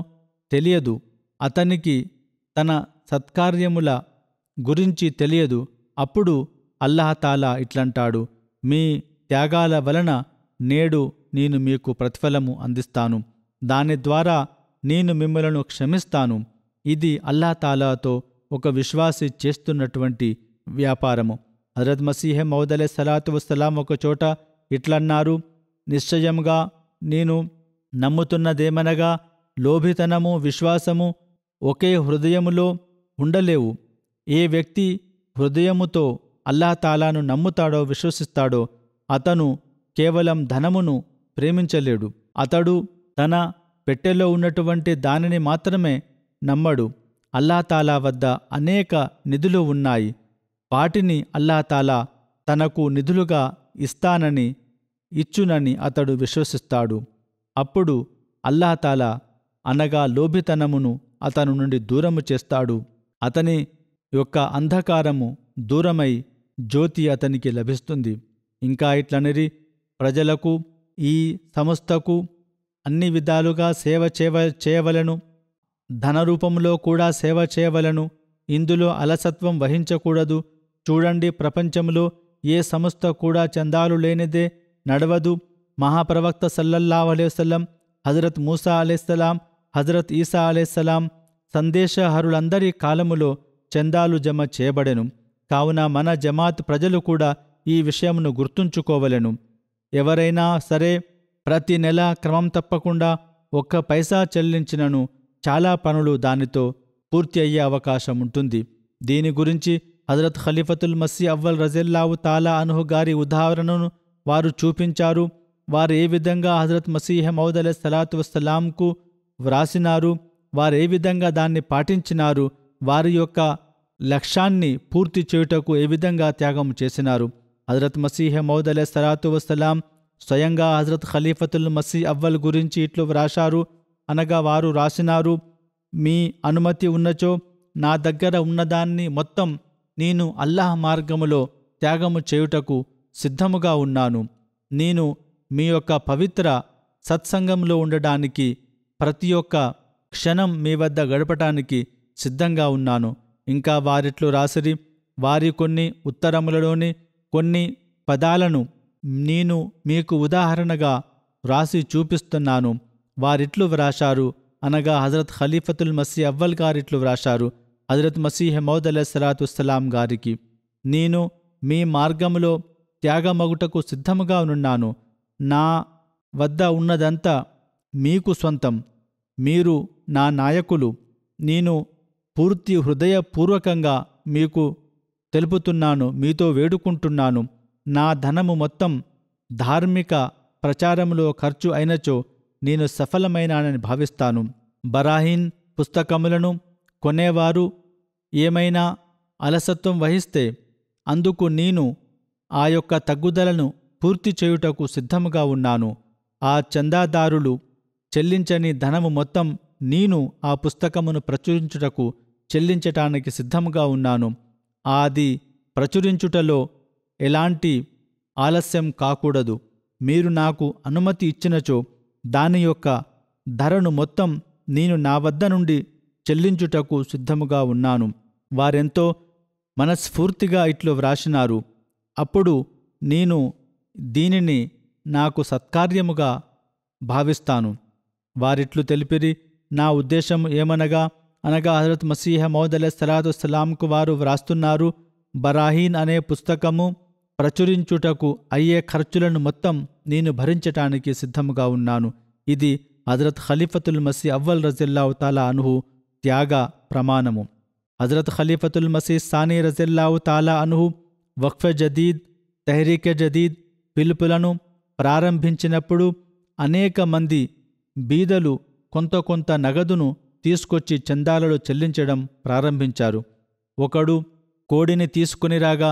తెలియదు. అతనికి తన సత్కార్యముల గురించి తెలియదు. అప్పుడు అల్లాహతాలా ఇట్లంటాడు, మీ త్యాగాల వలన నేడు నేను మీకు ప్రతిఫలము అందిస్తాను. దాని ద్వారా నేను మిమ్మలను క్షమిస్తాను. ఇది అల్లాహతాలాతో ఒక విశ్వాసి చేస్తున్నటువంటి వ్యాపారము. హజరత్ మసీహ్ మౌద్ అలైహిస్సలాతు వస్సలాం ఒక చోట ఇట్లన్నారు, నిశ్చయంగా నేను నమ్ముతున్నదేమనగా లోభితనము, విశ్వాసము ఒకే హృదయములో ఉండలేవు. ఏ వ్యక్తి హృదయముతో అల్లాహతాలాను నమ్ముతాడో, విశ్వసిస్తాడో అతను కేవలం ధనమును ప్రేమించలేడు. అతడు తన పెట్టెలో ఉన్నటువంటి దానిని మాత్రమే నమ్మడు. అల్లాహతాలా వద్ద అనేక నిధులు ఉన్నాయి. వాటిని అల్లాహతాలా తనకు నిధులుగా ఇచ్చునని అతడు విశ్వసిస్తాడు. అప్పుడు అల్లాహతాలా అనగా లోభితనమును అతను నుండి దూరము చేస్తాడు. అతని యొక్క అంధకారము దూరమై జ్యోతి అతనికి లభిస్తుంది. ఇంకా ఇట్లనిరి, ప్రజలకు, ఈ సంస్థకు అన్ని విధాలుగా సేవ చేయవలను. ధన రూపంలో కూడా సేవ చేయవలను. ఇందులో అలసత్వం వహించకూడదు. చూడండి, ప్రపంచంలో ఏ సంస్థ కూడా చందాలు లేనిదే నడవదు. మహాప్రవక్త సల్లల్లాహు అలైహి వసల్లం, హజరత్ మూసా అలైహిస్సలాం, హజరత్ ఈసా అలైహిస్సలాం సందేశహరులందరి కాలములో చందాలు జమ చేయబడెను. కావున మన జమాత్ ప్రజలు కూడా ఈ విషయమును గుర్తుంచుకోవలెను. ఎవరైనా సరే ప్రతి నెల క్రమం తప్పకుండా 1 పైసా చెల్లించినను చాలా పనులు దానితో పూర్తి అయ్యే అవకాశం ఉంటుంది. దీని గురించి హజరత్ ఖలీఫతుల్ మసీహ్ అవ్వల్ రజియల్లాహు తాలా అన్హు గారి ఉదాహరణను వారు చూపించారు. వారు ఏ విధంగా హజరత్ మసీహ్ మౌద్ అలైహిస్సలాతు వస్సలాంకు వ్రాసినారు, వారు ఏ విధంగా దాన్ని పాటించినారు, వారి యొక్క లక్ష్యాన్ని పూర్తి చేయుటకు ఏ విధంగా త్యాగం చేసినారు. హజరత్ మసీహ్ మౌద్ అలైహిస్సలాతు వస్సలాం స్వయంగా హజరత్ ఖలీఫతుల్ మసీహ్ అవ్వల్ గురించి ఇట్లు వ్రాశారు. అనగా వారు రాసినారు, మీ అనుమతి ఉన్నచో నా దగ్గర ఉన్నదాన్ని మొత్తం నేను అల్లాహ్ మార్గములో త్యాగము చేయుటకు సిద్ధముగా ఉన్నాను. నేను మీ యొక్క పవిత్ర సత్సంగంలో ఉండడానికి, ప్రతి ఒక్క క్షణం మీ వద్ద గడపటానికి సిద్ధంగా ఉన్నాను. ఇంకా వారిట్లు రాసిరి, వారి కొన్ని ఉత్తరములలోని కొన్ని పదాలను నేను మీకు ఉదాహరణగా వ్రాసి చూపిస్తున్నాను. వారిట్లు వ్రాశారు. అనగా హజరత్ ఖలీఫతుల్ మసీహ్ అవ్వల్ గారిట్లు వ్రాశారు హజరత్ మసీహ్ మౌద్ అలైహిస్సలాతు వస్సలాం గారికి, నేను మీ మార్గములో త్యాగమగుటకు సిద్ధముగా ఉన్నాను. నా వద్ద ఉన్నదంతా మీకు సొంతం. మీరు నా నాయకులు. నేను పూర్తి హృదయపూర్వకంగా మీకు తెలుపుతున్నాను, మీతో వేడుకుంటున్నాను. నా ధనము మొత్తం ధార్మిక ప్రచారములో ఖర్చు అయినచో నేను సఫలమైనానని భావిస్తాను. బరాహీన్ పుస్తకములను కొనేవారు ఏమైనా అలసత్వం వహిస్తే అందుకు నేను ఆ యొక్క తగ్గుదలను పూర్తి చేయుటకు సిద్ధముగా ఉన్నాను. ఆ చందాదారులు చెల్లించని ధనము మొత్తం నేను ఆ పుస్తకమును ప్రచురించుటకు చెల్లించటానికి సిద్ధముగా ఉన్నాను. అది ప్రచురించుటలో ఎలాంటి ఆలస్యం కాకూడదు. మీరు నాకు అనుమతి ఇచ్చినచో దాని యొక్క ధరను మొత్తం నేను నా వద్ద నుండి చెల్లించుటకు సిద్ధముగా ఉన్నాను. వారెంతో మనస్ఫూర్తిగా ఇట్లు వ్రాసినారు. అప్పుడు నేను దీనిని నాకు సత్కార్యముగా భావిస్తాను. వారిట్లు తెలిపిరి, నా ఉద్దేశం ఏమనగా హజరత్ మసీహ్ మౌద్ అలైహిస్సలాతు వస్సలాంకు వారు వ్రాస్తున్నారు, బరాహీన్ అనే పుస్తకము ప్రచురించుటకు అయ్యే ఖర్చులను మొత్తం నేను భరించటానికి సిద్ధముగా ఉన్నాను. ఇది హజరత్ ఖలీఫతుల్ మసీహ్ అవ్వల్ రజియల్లాహు తాలా అన్హు త్యాగ ప్రమాణము. హజరత్ ఖలీఫతుల్ మసీహ్ సానీ రజియల్లాహు తాలా అన్హు వక్ఫ్ జదీద్, తెహ్రీక్ జదీద్ పిలుపులను ప్రారంభించినప్పుడు అనేక మంది బీదలు కొంత నగదును తీసుకొచ్చి చందాలలో చెల్లించడం ప్రారంభించారు. ఒకడు కోడిని తీసుకుని రాగా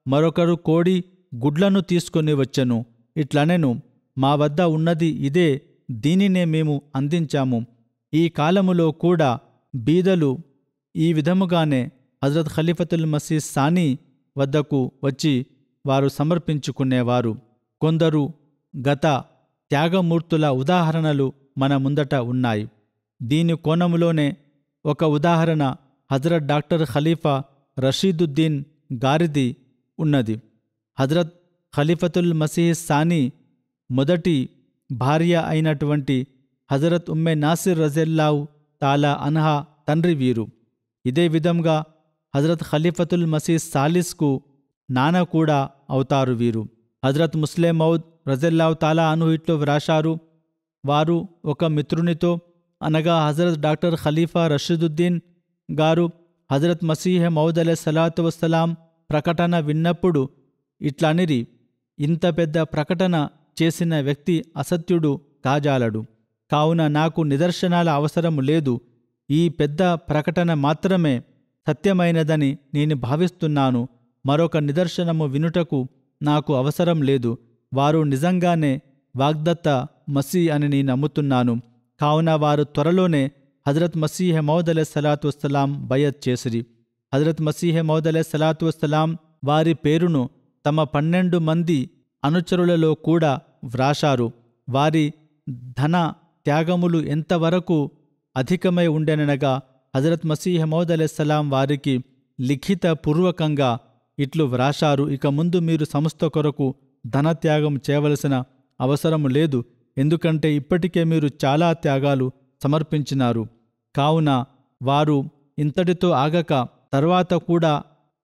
మరొకరు కోడి గుడ్లను తీసుకొని వచ్చెను. ఇట్లనెను, మా వద్ద ఉన్నది ఇదే, దీనినే మేము అందించాము. ఈ కాలములో కూడా బీదలు ఈ విధముగానే హజరత్ ఖలీఫతుల్ మసీహ్ సానీ వద్దకు వచ్చి వారు సమర్పించుకునేవారు. కొందరు గత త్యాగమూర్తుల ఉదాహరణలు మన ముందట ఉన్నాయి. దీని కోణములోనే ఒక ఉదాహరణ హజరత్ డాక్టర్ ఖలీఫా రషీదుద్దీన్ గారిది ఉన్నది. హజరత్ ఖలీఫతుల్ మసీహ్ సానీ మొదటి భార్య అయినటువంటి హజరత్ ఉమ్మె నాసిర్ రజల్లాహు తాలా అన్హా తండ్రి వీరు. ఇదే విధంగా హజరత్ ఖలీఫతుల్ మసీహ్ సాలిస్కు నాన్న కూడా అవుతారు వీరు. హజరత్ ముస్లిం మౌద్ రజల్లాహు తాలా అన్హు ఇట్లు వ్రాశారు, వారు ఒక మిత్రునితో అనగా హజరత్ డాక్టర్ ఖలీఫా రషీదుద్దీన్ గారు హజరత్ మసీహ్ మౌద్ అలైహిస్సలాతు వస్సలాం ప్రకటన విన్నప్పుడు ఇట్లనిరి, ఇంత పెద్ద ప్రకటన చేసిన వ్యక్తి అసత్యుడు కాజాలడు. కావున నాకు నిదర్శనాల అవసరము లేదు. ఈ పెద్ద ప్రకటన మాత్రమే సత్యమైనదని నేను భావిస్తున్నాను. మరొక నిదర్శనము వినుటకు నాకు అవసరం లేదు. వారు నిజంగానే వాగ్దత్త మసీ అని నేను నమ్ముతున్నాను. కావున వారు త్వరలోనే హజరత్ మసీహ్ మౌద్ అలైహిస్సలాతు వస్సలాం బయత్ చేసిరి. హజరత్ మసీహ్ మౌద్ అలైహిస్సలాతు వస్సలాం వారి పేరును తమ 12 మంది అనుచరులలో కూడా వ్రాశారు. వారి ధన త్యాగములు ఎంతవరకు అధికమై ఉండెననగా హజరత్ మసీహ్ మౌద్ అలైహిస్సలాం వారికి లిఖిత పూర్వకంగా ఇట్లు వ్రాశారు, ఇక ముందు మీరు సంస్థ కొరకు ధనత్యాగం చేయవలసిన అవసరము లేదు, ఎందుకంటే ఇప్పటికే మీరు చాలా త్యాగాలు సమర్పించినారు. కావున వారు ఇంతటితో ఆగక తర్వాత కూడా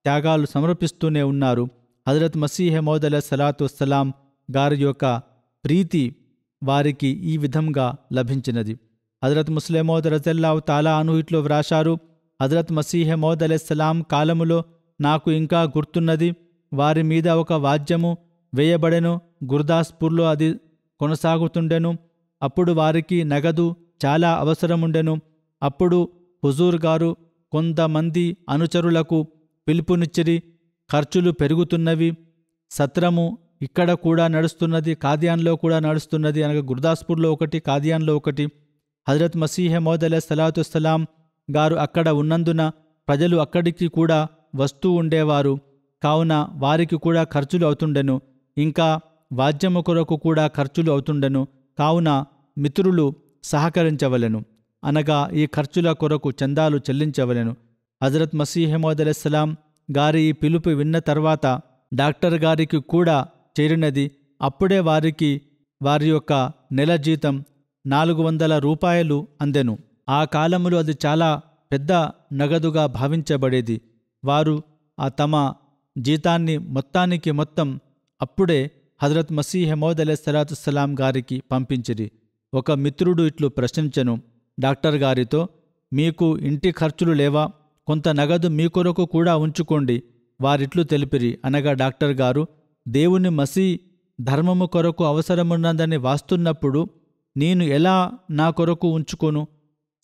త్యాగాలు సమర్పిస్తూనే ఉన్నారు. హజరత్ మసీహ్ మౌద్ అలైహిస్సలాతు వస్సలాం గారి యొక్క ప్రీతి వారికి ఈ విధంగా లభించినది. హజరత్ ముస్లిం మౌద్ రజల్లాహు తాలా అన్హు ఇట్లు వ్రాశారు, హజరత్ మసీహ్ మౌద్ అలైహిస్సలాం కాలములో నాకు ఇంకా గుర్తున్నది, వారి మీద ఒక వాద్యము వేయబడెను. గుర్దాస్పూర్లో అది కొనసాగుతుండెను. అప్పుడు వారికి నగదు చాలా అవసరముండెను. అప్పుడు హుజూర్ గారు కొంతమంది అనుచరులకు పిలుపునిచ్చిరి, ఖర్చులు పెరుగుతున్నవి, సత్రము ఇక్కడ కూడా నడుస్తున్నది, కాదియాన్లో కూడా నడుస్తున్నది, అనగా గుర్దాస్పూర్లో ఒకటి, కాదియాన్లో ఒకటి. హజరత్ మసీహ్ మౌద్ అలైహిస్సలాతు వస్సలాం గారు అక్కడ ఉన్నందున ప్రజలు అక్కడికి కూడా వస్తూ ఉండేవారు. కావున వారికి కూడా ఖర్చులు అవుతుండెను. ఇంకా వాద్యము కొరకు కూడా ఖర్చులు అవుతుండెను. కావున మిత్రులు సహకరించవలెను, అనగా ఈ ఖర్చుల కొరకు చందాలు చెల్లించవలెను. హజరత్ మసీహ్ మౌద్ అలైహిస్సలాం గారి ఈ పిలుపు విన్న తర్వాత డాక్టర్ గారికి కూడా చేరినది. అప్పుడే వారికి వారి యొక్క నెల జీతం 400 రూపాయలు అందెను. ఆ కాలములో అది చాలా పెద్ద నగదుగా భావించబడేది. వారు ఆ తమ జీతాన్ని మొత్తం అప్పుడే హజరత్ మసీహ్ మౌద్ అలైహిస్సలాతు వస్సలాం గారికి పంపించిరి. ఒక మిత్రుడు ఇట్లు ప్రశ్నించెను డాక్టర్ గారితో, మీకు ఇంటి ఖర్చులు లేవా? కొంత నగదు మీ కొరకు కూడా ఉంచుకోండి. వారిట్లు తెలిపిరి, అనగా డాక్టర్ గారు, దేవుని మసీ ధర్మము కొరకు అవసరమున్నదని వాస్తున్నప్పుడు నేను ఎలా నా కొరకు ఉంచుకోను?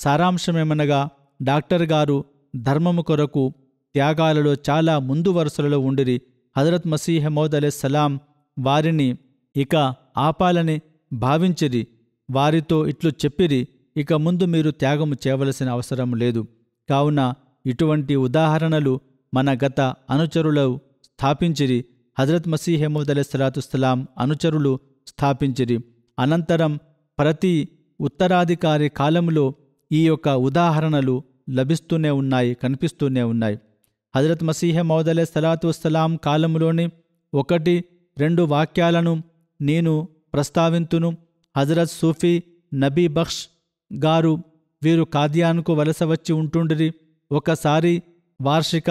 సారాంశమేమనగా డాక్టర్ గారు ధర్మము కొరకు త్యాగాలలో చాలా ముందు వరుసలలో ఉండిరి. హజరత్ మసీహ్ మౌద్ అలైహిస్సలాం వారిని ఇక ఆపాలని భావించిరి. వారితో ఇట్లు చెప్పిరి, ఇక ముందు మీరు త్యాగము చేయవలసిన అవసరం లేదు. కావున ఇటువంటి ఉదాహరణలు మన గత అనుచరులు స్థాపించిరి. హజరత్ మసీహ్ మౌద్ అలైహిస్సలాతు వస్సలాం అనుచరులు స్థాపించిరి. అనంతరం ప్రతి ఉత్తరాధికారి కాలంలో ఈ యొక్క ఉదాహరణలు లభిస్తూనే ఉన్నాయి, కనిపిస్తూనే ఉన్నాయి. హజరత్ మసీహ్ మౌద్ అలైహిస్సలాతు వస్సలాం కాలంలోని 1-2 వాక్యాలను నేను ప్రస్తావింతును. హజరత్ సూఫీ నబీ బక్ష్ గారు వీరు కాదియాన్కు వలస వచ్చి ఉంటుండిరి. ఒకసారి వార్షిక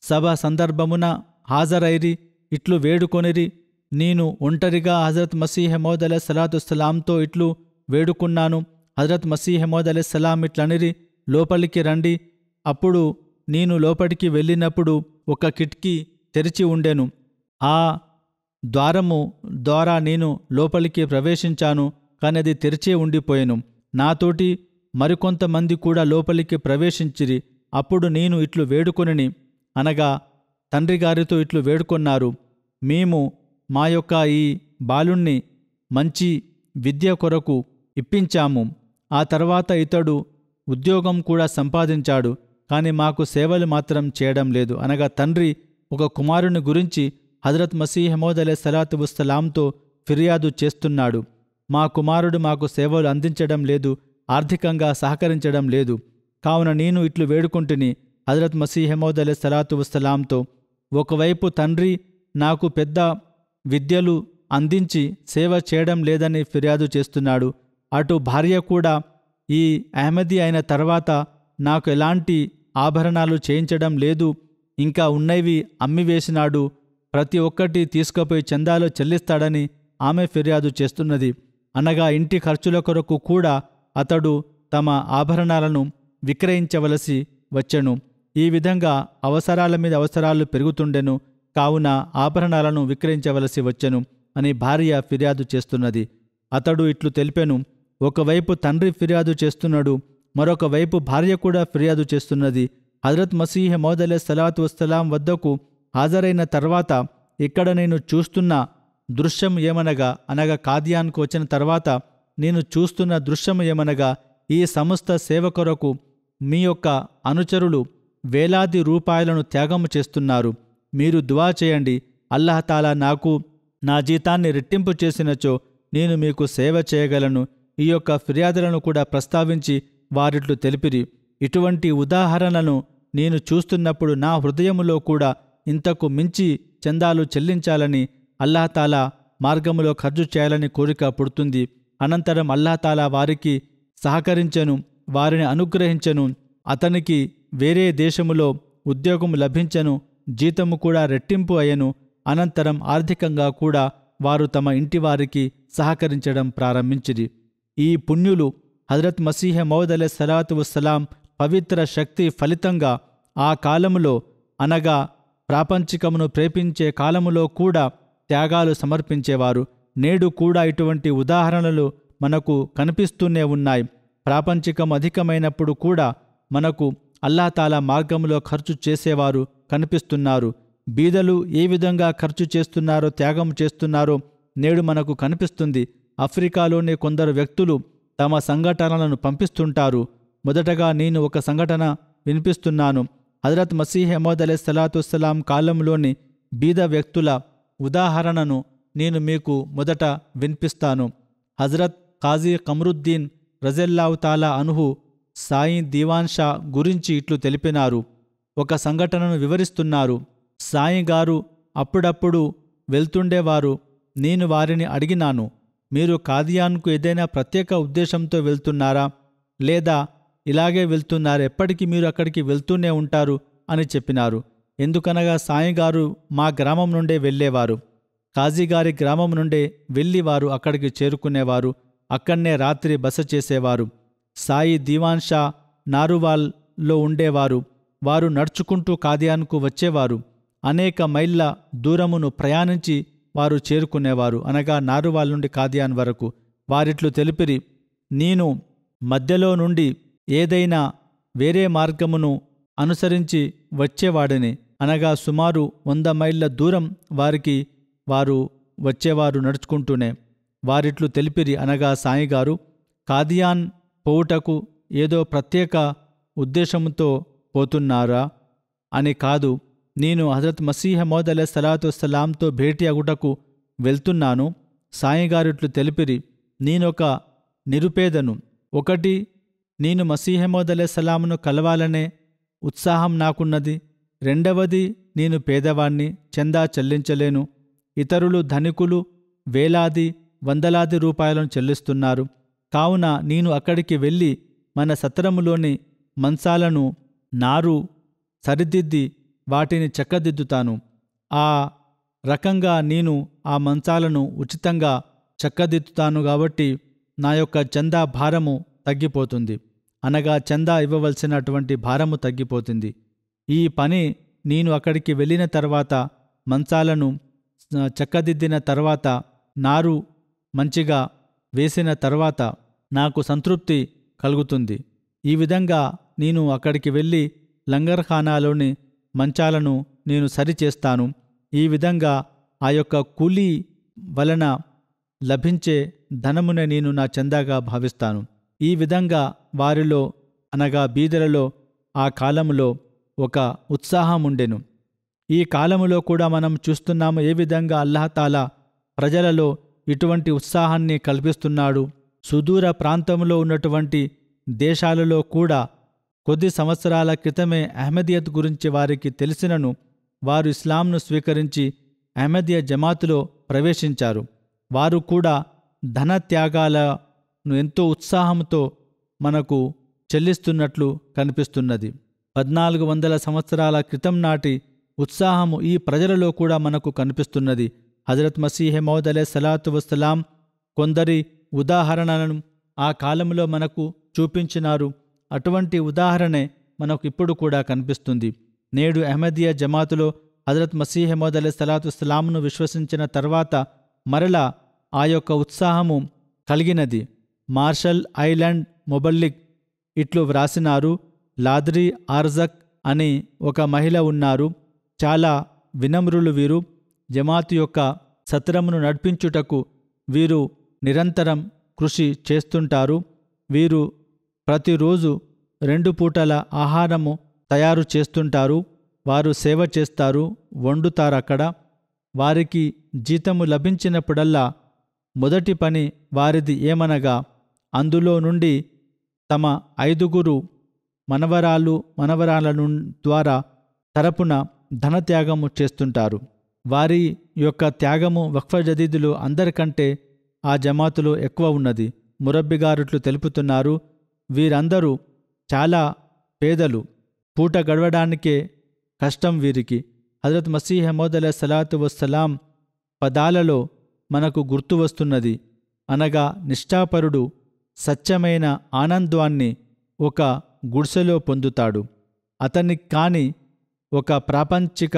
సభ సందర్భమున హాజరైరి ఇట్లు వేడుకొనిరి, నేను ఒంటరిగా హజరత్ మసీహ్ మౌద్ అలైహిస్సలాతు వస్సలాంతో ఇట్లు వేడుకున్నాను. హజరత్ మసీహ్ మౌద్ అలైహిస్సలాం ఇట్లనిరి, లోపలికి రండి. అప్పుడు నేను లోపలికి వెళ్ళినప్పుడు ఒక కిటికీ తెరిచి ఉండెను. ఆ ద్వారము ద్వారా నేను లోపలికి ప్రవేశించాను, కానీ అది తెరిచే ఉండిపోయెను. నాతోటి మరికొంతమంది కూడా లోపలికి ప్రవేశించిరి. అప్పుడు నేను ఇట్లు వేడుకొనిని, అనగా తండ్రి గారితో ఇట్లు వేడుకొన్నారు, మేము మా యొక్క ఈ బాలుణ్ణి మంచి విద్య కొరకు ఇప్పించాము. ఆ తర్వాత ఇతడు ఉద్యోగం కూడా సంపాదించాడు, కానీ మాకు సేవలు మాత్రం చేయడం లేదు. అనగా తండ్రి ఒక కుమారుని గురించి హజరత్ మసీహ్ మౌద్ అలైహిస్సలాతు వస్సలాంతో ఫిర్యాదు చేస్తున్నాడు. మా కుమారుడు మాకు సేవలు అందించడం లేదు, ఆర్థికంగా సహకరించడం లేదు. కావున నేను ఇట్లు వేడుకుంటుని హజరత్ మసీహ్ మౌద్ అలైహిస్సలాతు వస్సలాంతో, ఒకవైపు తండ్రి నాకు పెద్ద విద్యలు అందించి సేవ చేయడం లేదని ఫిర్యాదు చేస్తున్నాడు, అటు భార్య కూడా ఈ అహ్మదీ అయిన తర్వాత నాకు ఎలాంటి ఆభరణాలు చేయించడం లేదు, ఇంకా ఉన్నవి అమ్మివేసినాడు, ప్రతి ఒక్కటి తీసుకుపోయి చందాలు చెల్లిస్తాడని ఆమె ఫిర్యాదు చేస్తున్నది. అనగా ఇంటి ఖర్చుల కొరకు కూడా అతడు తమ ఆభరణాలను విక్రయించవలసి వచ్చెను. ఈ విధంగా అవసరాల మీద అవసరాలు పెరుగుతుండెను, కావున ఆభరణాలను విక్రయించవలసి వచ్చెను అని భార్య ఫిర్యాదు చేస్తున్నది. అతడు ఇట్లు తెలిపెను, ఒకవైపు తండ్రి ఫిర్యాదు చేస్తున్నాడు, మరొక వైపు భార్య కూడా ఫిర్యాదు చేస్తున్నది. హజరత్ మసీహ్ మౌద్ అలైహిస్సలాతు వస్సలాం వద్దకు హాజరైన తర్వాత ఇక్కడ నేను చూస్తున్న దృశ్యం ఏమనగా, అనగా కాదియాన్కు వచ్చిన తర్వాత నేను చూస్తున్న దృశ్యం ఏమనగా, ఈ సంస్థ సేవ కొరకు మీ యొక్క అనుచరులు వేలాది రూపాయలను త్యాగము చేస్తున్నారు. మీరు దువా చేయండి, అల్లాహతాలా నాకు నా జీతాన్ని రెట్టింపు చేసినచో నేను మీకు సేవ చేయగలను. ఈ యొక్క ఫిర్యాదులను కూడా ప్రస్తావించి వారిట్లు తెలిపిరి. ఇటువంటి ఉదాహరణను నేను చూస్తున్నప్పుడు నా హృదయములో కూడా ఇంతకు మించి చందాలు చెల్లించాలని, అల్లాహతాలా మార్గములో ఖర్చు చేయాలని కోరిక పుడుతుంది. అనంతరం అల్లాహతాలా వారికి సహకరించెను, వారిని అనుగ్రహించెను. అతనికి వేరే దేశములో ఉద్యోగం లభించెను, జీతము కూడా రెట్టింపు అయ్యెను. అనంతరం ఆర్థికంగా కూడా వారు తమ ఇంటివారికి సహకరించడం ప్రారంభించిరి. ఈ పుణ్యులు హజరత్ మసీహ్ మౌద్ అలైహిస్సలాతు వస్సలాం పవిత్ర శక్తి ఫలితంగా ఆ కాలములో, అనగా ప్రాపంచికమును ప్రేపించే కాలములో కూడా త్యాగాలు సమర్పించేవారు. నేడు కూడా ఇటువంటి ఉదాహరణలు మనకు కనిపిస్తూనే ఉన్నాయి. ప్రాపంచికం అధికమైనప్పుడు కూడా మనకు అల్లాహతాలా మార్గంలో ఖర్చు చేసేవారు కనిపిస్తున్నారు. బీదలు ఏ విధంగా ఖర్చు చేస్తున్నారో, త్యాగం చేస్తున్నారో నేడు మనకు కనిపిస్తుంది. ఆఫ్రికాలోని కొందరు వ్యక్తులు తమ సంఘటనలను పంపిస్తుంటారు. మొదటగా నేను ఒక సంఘటన వినిపిస్తున్నాను. హజరత్ మసీహ్ మౌద్ అలైహిస్సలాతు వస్సలాం కాలంలోని బీద వ్యక్తుల ఉదాహరణను నేను మీకు మొదట వినిపిస్తాను. హజరత్ ఖాజీ కమరుద్దీన్ రజల్లాహు తాలా అన్హు సాయి దీవాన్ షా గురించి ఇట్లు తెలిపినారు. ఒక సంఘటనను వివరిస్తున్నారు. సాయి గారు అప్పుడప్పుడు వెళ్తుండేవారు. నేను వారిని అడిగినాను, మీరు కాదియాన్కు ఏదైనా ప్రత్యేక ఉద్దేశంతో వెళ్తున్నారా, లేదా ఇలాగే వెళ్తున్నారా, ఎప్పటికీ మీరు అక్కడికి వెళ్తూనే ఉంటారు అని చెప్పినారు. ఎందుకనగా సాయి గారు మా గ్రామం నుండే వెళ్ళేవారు. కాజీగారి గ్రామం నుండే వెళ్ళి వారు అక్కడికి చేరుకునేవారు. అక్కడనే రాత్రి బస చేసేవారు. సాయి దీవాన్ షా నారువాల్లో ఉండేవారు. వారు నడుచుకుంటూ కాదియాన్కు వచ్చేవారు. అనేక మైళ్ళ దూరమును ప్రయాణించి వారు చేరుకునేవారు, అనగా నారువాల్ నుండి కాదియాన్ వరకు. వారిట్లు తెలిపిరి, నేను మధ్యలో నుండి ఏదైనా వేరే మార్గమును అనుసరించి వచ్చేవాడిని, అనగా సుమారు 100 మైళ్ళ దూరం వారు వచ్చేవారు నడుచుకుంటూనే. వారిట్లు తెలిపిరి, అనగా సాయిగారు కాదియాన్ పోవుటకు ఏదో ప్రత్యేక ఉద్దేశంతో పోతున్నారా అని కాదు, నేను హజరత్ మసీహ్ మౌద్ అలైహిస్సలాతు వస్సలాంతో భేటీ అగుటకు వెళ్తున్నాను. సాయిగారిట్లు తెలిపిరి, నేనొక నిరుపేదను. ఒకటి, నేను మసీహ్ మౌద్ అలైహిస్సలాంను కలవాలనే ఉత్సాహం నాకున్నది. రెండవది, నేను పేదవాణ్ణి, చందా చెల్లించలేను. ఇతరులు ధనికులు వేలాది వందలాది రూపాయలను చెల్లిస్తున్నారు. కావున నేను అక్కడికి వెళ్ళి మన సత్రములోని మంచాలను నారు సరిదిద్ది వాటిని చక్కదిద్దుతాను. ఆ రకంగా నేను ఆ మంచాలను ఉచితంగా చక్కదిద్దుతాను. కాబట్టి నా యొక్క చందా భారము తగ్గిపోతుంది, అనగా చందా ఇవ్వవలసినటువంటి భారము తగ్గిపోతుంది. ఈ పని నేను అక్కడికి వెళ్ళిన తర్వాత, మంచాలను చక్కదిద్దిన తర్వాత, నారు మంచిగా వేసిన తర్వాత నాకు సంతృప్తి కలుగుతుంది. ఈ విధంగా నేను అక్కడికి వెళ్ళి లంగర్ఖానాలోని మంచాలను నేను సరిచేస్తాను. ఈ విధంగా ఆ యొక్క కూలీ వలన లభించే ధనమునే నేను నా చందాగా భావిస్తాను. ఈ విధంగా వారిలో అనగా బీదలలో ఆ కాలములో ఒక ఉత్సాహం ఉండెను. ఈ కాలములో కూడా మనం చూస్తున్నాము ఏ విధంగా అల్లాహతాలా ప్రజలలో ఇటువంటి ఉత్సాహాన్ని కల్పిస్తున్నాడు. సుదూర ప్రాంతంలో ఉన్నటువంటి దేశాలలో కూడా కొద్ది సంవత్సరాల క్రితమే అహ్మదియత్ గురించి వారికి తెలిసినను వారు ఇస్లాంను స్వీకరించి అహ్మదియ జమాతులో ప్రవేశించారు. వారు కూడా ధన త్యాగాలను ఎంతో ఉత్సాహంతో మనకు చెల్లిస్తున్నట్లు కనిపిస్తున్నది. 1400 సంవత్సరాల క్రితం నాటి ఉత్సాహము ఈ ప్రజలలో కూడా మనకు కనిపిస్తున్నది. హజరత్ మసీహ్ మౌద్ అలైహిస్సలాతు వస్సలాం కొందరి ఉదాహరణలను ఆ కాలంలో మనకు చూపించినారు. అటువంటి ఉదాహరణే మనకు ఇప్పుడు కూడా కనిపిస్తుంది. నేడు అహ్మదియా జమాతులో హజరత్ మసీహ్ మౌద్ అలైహిస్సలాతు వస్సలాంను విశ్వసించిన తర్వాత మరలా ఆ యొక్క ఉత్సాహము కలిగినది. మార్షల్ ఐలాండ్ మొబల్లిక్ ఇట్లు వ్రాసినారు. లాద్రి ఆర్జక్ అని ఒక మహిళ ఉన్నారు. చాలా వినమ్రులు వీరు. జమాతు యొక్క సత్రమును నడిపించుటకు వీరు నిరంతరం కృషి చేస్తుంటారు. వీరు ప్రతిరోజు 2 పూటల ఆహారము తయారు చేస్తుంటారు. వారు సేవ చేస్తారు, వండుతారు. అక్కడ వారికి జీతము లభించినప్పుడల్లా మొదటి పని వారిది ఏమనగా అందులో నుండి తమ 5 మనవరాల ద్వారా తరపున ధనత్యాగము చేస్తుంటారు. వారి యొక్క త్యాగము వక్ఫ్ జదీదులో అందరికంటే ఆ జమాతులో ఎక్కువ ఉన్నది. మురబ్బిగారుట్లు తెలుపుతున్నారు. వీరందరూ చాలా పేదలు. పూట గడవడానికే కష్టం వీరికి. హజరత్ మసీహ్ మౌద్ అలైహిస్సలాతు వస్సలాం పదాలలో మనకు గుర్తు వస్తున్నది. అనగా నిష్ఠాపరుడు సత్యమైన ఆనందాన్ని ఒక గుడిసెలో పొందుతాడు. అతనికి కాని ఒక ప్రాపంచిక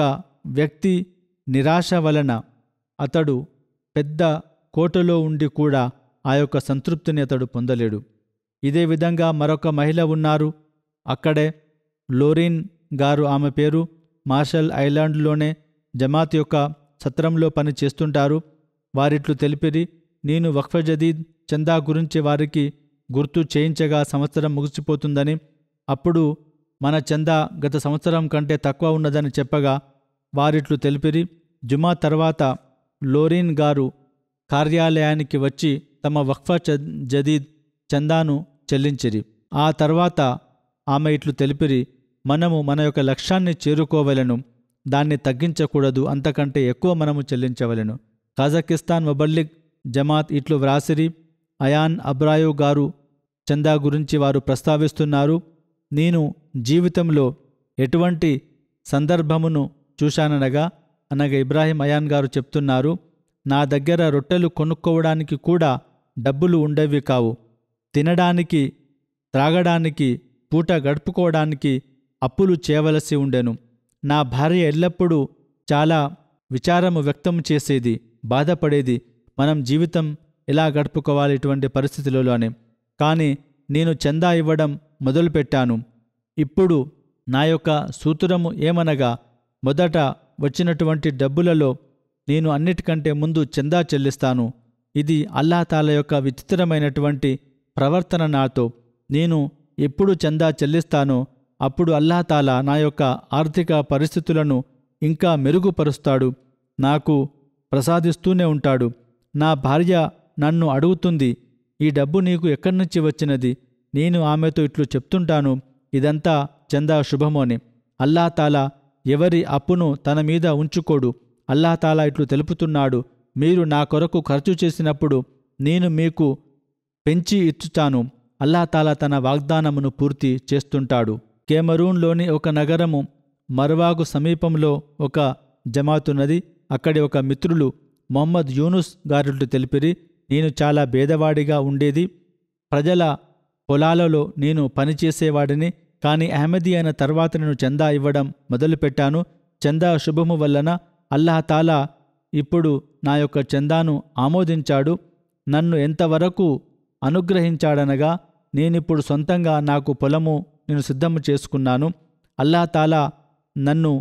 వ్యక్తి నిరాశ వలన అతడు పెద్ద కోటలో ఉండి కూడా ఆ యొక్క సంతృప్తిని అతడు పొందలేడు. ఇదే విధంగా మరొక మహిళ ఉన్నారు. అక్కడే లోరిన్ గారు, ఆమె పేరు. మార్షల్ ఐలాండ్లోనే జమాత్ యొక్క సత్రంలో పని చేస్తుంటారు. వారిట్లు తెలిపిరి, నేను వక్ఫ్ జదీద్ చందా గురించి వారికి గుర్తు చేయించగా సంవత్సరం ముగిసిపోతుందని, అప్పుడు మన చందా గత సంవత్సరం కంటే తక్కువ ఉన్నదని చెప్పగా వారిట్లు తెలిపిరి. జుమా తర్వాత లోరిన్ గారు కార్యాలయానికి వచ్చి తమ వక్ఫ్ జదీద్ చందాను చెల్లించిరి. ఆ తర్వాత ఆమె ఇట్లు తెలిపిరి, మనము మన యొక్క లక్ష్యాన్ని చేరుకోవలెను, దాన్ని తగ్గించకూడదు, అంతకంటే ఎక్కువ మనము చెల్లించవలెను. కజకిస్తాన్ మొబల్లిక్ జమాత్ ఇట్లు వ్రాసిరి. అయాన్ అబ్రాయో గారు చందా గురించి వారు ప్రస్తావిస్తున్నారు. నేను జీవితంలో ఎటువంటి సందర్భమును చూశాననగా ఇబ్రాహీం అయాన్ గారు చెప్తున్నారు, నా దగ్గర రొట్టెలు కొనుక్కోవడానికి కూడా డబ్బులు ఉండేవి కావు. తినడానికి, త్రాగడానికి, పూట గడుపుకోవడానికి అప్పులు చేయవలసి ఉండెను. నా భార్య ఎల్లప్పుడూ చాలా విచారము వ్యక్తం చేసేది, బాధపడేది, మనం జీవితం ఎలా గడుపుకోవాలి ఇటువంటి పరిస్థితులలోనే. కానీ నేను చందా ఇవ్వడం మొదలుపెట్టాను. ఇప్పుడు నా యొక్క సూత్రము ఏమనగా, మొదట వచ్చినటువంటి డబ్బులలో నేను అన్నిటికంటే ముందు చందా చెల్లిస్తాను. ఇది అల్లాహ్ తాలా యొక్క విచిత్రమైనటువంటి ప్రవర్తన. నాతో నేను ఎప్పుడు చందా చెల్లిస్తానో అప్పుడు అల్లాహ్ తాలా నా యొక్క ఆర్థిక పరిస్థితులను ఇంకా మెరుగుపరుస్తాడు, నాకు ప్రసాదిస్తూనే ఉంటాడు. నా భార్య నన్ను అడుగుతుంది, ఈ డబ్బు నీకు ఎక్కడి నుంచి వచ్చినది? నేను ఆమెతో ఇట్లు చెప్తుంటాను, ఇదంతా చందా శుభము అని. అల్లాహ్ తాలా ఎవరి అప్పును తన మీద ఉంచుకోడు. అల్లాహ్ తాలా ఇట్లు తెలుపుతున్నాడు, మీరు నా కొరకు ఖర్చు చేసినప్పుడు నేను మీకు పెంచి ఇచ్చుతాను. అల్లాహ్ తాలా తన వాగ్దానమును పూర్తి చేస్తుంటాడు. కెమరూన్లోని ఒక నగరము మర్వాగు సమీపంలో ఒక జమాతున్నది. అక్కడి ఒక మిత్రులు మొహమ్మద్ యూనుస్ గారిట్లు తెలిపిరి, నేను చాలా పేదవాడిగా ఉండేది. ప్రజల పొలాలలో నేను పనిచేసేవాడిని. కానీ అహ్మదీ అయిన తర్వాత నేను చందా ఇవ్వడం మొదలుపెట్టాను. చందా శుభము వలన అల్లాహ్ తాలా ఇప్పుడు నా యొక్క చందాను ఆమోదించాడు. నన్ను ఎంతవరకు అనుగ్రహించాడనగా, నేనిప్పుడు సొంతంగా నాకు పొలము నేను సిద్ధము చేసుకున్నాను. అల్లాహ్ తాలా నన్ను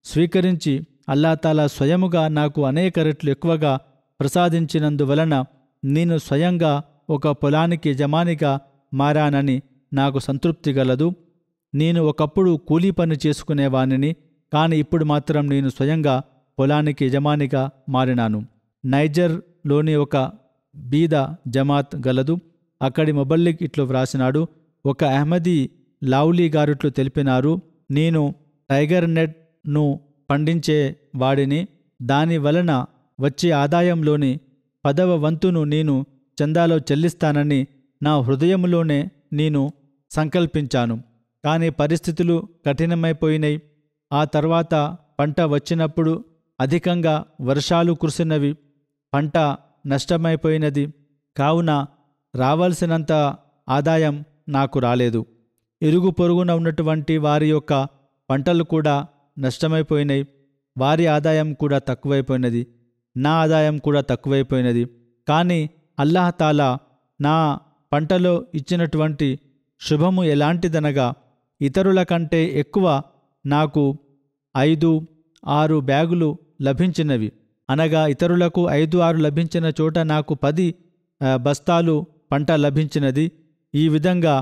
స్వీకరించి అల్లాహ్ స్వయముగా నాకు అనేక రెట్లు ఎక్కువగా ప్రసాదించినందువలన నేను స్వయంగా ఒక పొలానికి యజమానిగా మారానని నాకు సంతృప్తి గలదు. నేను ఒకప్పుడు కూలీ పని చేసుకునేవానిని, కానీ ఇప్పుడు మాత్రం నేను స్వయంగా పొలానికి యజమానిగా మారినాను. నైజర్లోని ఒక బీద జమాత్ గలదు. అక్కడి ముబల్లిగ్ ఇట్లు వ్రాసినాడు. ఒక అహ్మదీ లావ్లీ గారిట్లు తెలిపినారు, నేను టైగర్ నెట్ను పండించే వాడిని. దాని వలన వచ్చే ఆదాయంలోని 10వ వంతును నేను చందాలో చెల్లిస్తానని నా హృదయంలోనే నేను సంకల్పించాను. కానీ పరిస్థితులు కఠినమైపోయినాయి. ఆ తర్వాత పంట వచ్చినప్పుడు అధికంగా వర్షాలు కురిసినవి. పంట నష్టమైపోయినది. కావున రావాల్సినంత ఆదాయం నాకు రాలేదు. ఇరుగు పొరుగున ఉన్నటువంటి వారి యొక్క పంటలు కూడా నష్టమైపోయినాయి. వారి ఆదాయం కూడా తక్కువైపోయినది. నా ఆదాయం కూడా తక్కువైపోయినది. కానీ అల్లాహ్ తాలా నా పంటలో ఇచ్చినటువంటి శుభము ఎలాంటిదనగా, ఇతరుల కంటే ఎక్కువ నాకు 5-6 బ్యాగులు లభించినవి. అనగా ఇతరులకు 5-6 లభించిన చోట నాకు 10 బస్తాలు పంట లభించినది. ఈ విధంగా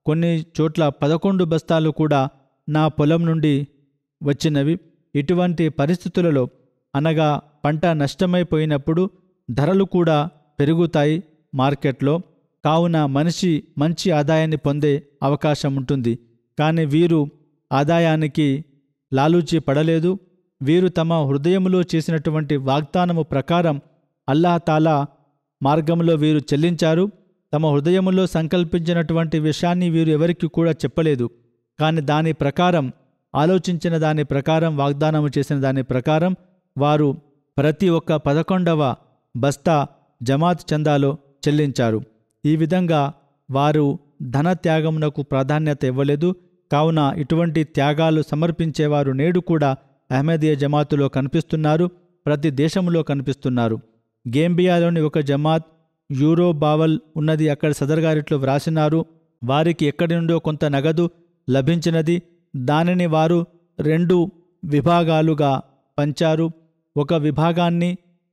కొన్ని చోట్ల 11 బస్తాలు కూడా నా పొలం నుండి వచ్చినవి. ఇటువంటి పరిస్థితులలో, అనగా పంట నష్టమైపోయినప్పుడు ధరలు కూడా పెరుగుతాయి మార్కెట్లో. కావున మనిషి మంచి ఆదాయాన్ని పొందే అవకాశం ఉంటుంది. కానీ వీరు ఆదాయానికి లాలూచి పడలేదు. వీరు తమ హృదయంలో చేసినటువంటి వాగ్దానము ప్రకారం అల్లాహ్ తాలా మార్గంలో వీరు చెల్లించారు. తమ హృదయంలో సంకల్పించినటువంటి విషయాన్ని వీరు ఎవరికి కూడా చెప్పలేదు. కానీ దాని ప్రకారం, ఆలోచించిన దాని ప్రకారం, వాగ్దానము చేసిన దాని ప్రకారం వారు ప్రతి ఒక్క 11వ బస్తా జమాత్ చందాలో చెల్లించారు. ఈ విధంగా వారు ధన త్యాగమునకు ప్రాధాన్యత ఇవ్వలేదు. కావున ఇటువంటి త్యాగాలు సమర్పించేవారు నేడు కూడా అహ్మదీయ జమాతులో కనిపిస్తున్నారు. ప్రతి దేశంలో కనిపిస్తున్నారు. గేంబియాలోని ఒక జమాత్ యూరో బావల్ ఉన్నది. అక్కడ సదర్ గారిట్లో వ్రాసినారు, వారికి ఎక్కడి నుండో కొంత నగదు లభించినది. దానిని వారు 2 విభాగాలుగా పంచారు. ఒక విభాగాన్ని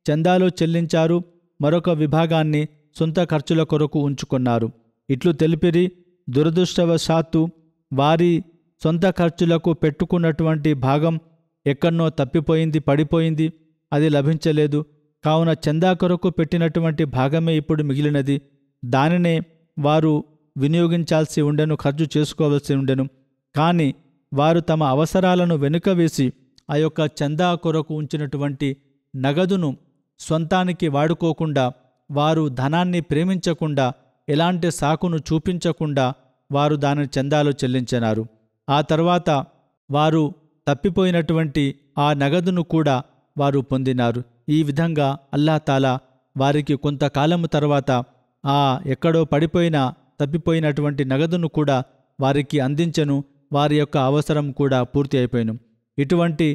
చందాలో చెల్లించారు, మరొక విభాగాన్ని సొంత ఖర్చుల కొరకు ఉంచుకున్నారు. ఇట్లు తెలిపిరి. దురదృష్టవశాత్తు వారి సొంత ఖర్చులకు పెట్టుకున్నటువంటి భాగం ఎక్కడనో తప్పిపోయింది, పడిపోయింది, అది లభించలేదు. కావున చందా కొరకు పెట్టినటువంటి భాగమే ఇప్పుడు మిగిలినది. దానినే వారు వినియోగించాల్సి ఉండెను, ఖర్చు చేసుకోవాల్సి ఉండెను. కానీ వారు తమ అవసరాలను వెనుక వేసి ఆ యొక్క చందా కొరకు ఉంచినటువంటి నగదును స్వంతానికి వాడుకోకుండా, వారు ధనాన్ని ప్రేమించకుండా, ఎలాంటి సాకును చూపించకుండా వారు దానిని చందాలో చెల్లించినారు. ఆ తర్వాత వారు తప్పిపోయినటువంటి ఆ నగదును కూడా వారు పొందినారు. ఈ విధంగా అల్లాహ్ తాలా వారికి కొంతకాలము తర్వాత ఆ ఎక్కడో పడిపోయిన, తప్పిపోయినటువంటి నగదును కూడా వారికి అందించెను. వారి యొక్క అవసరం కూడా పూర్తి అయిపోయిను. ఇటువంటి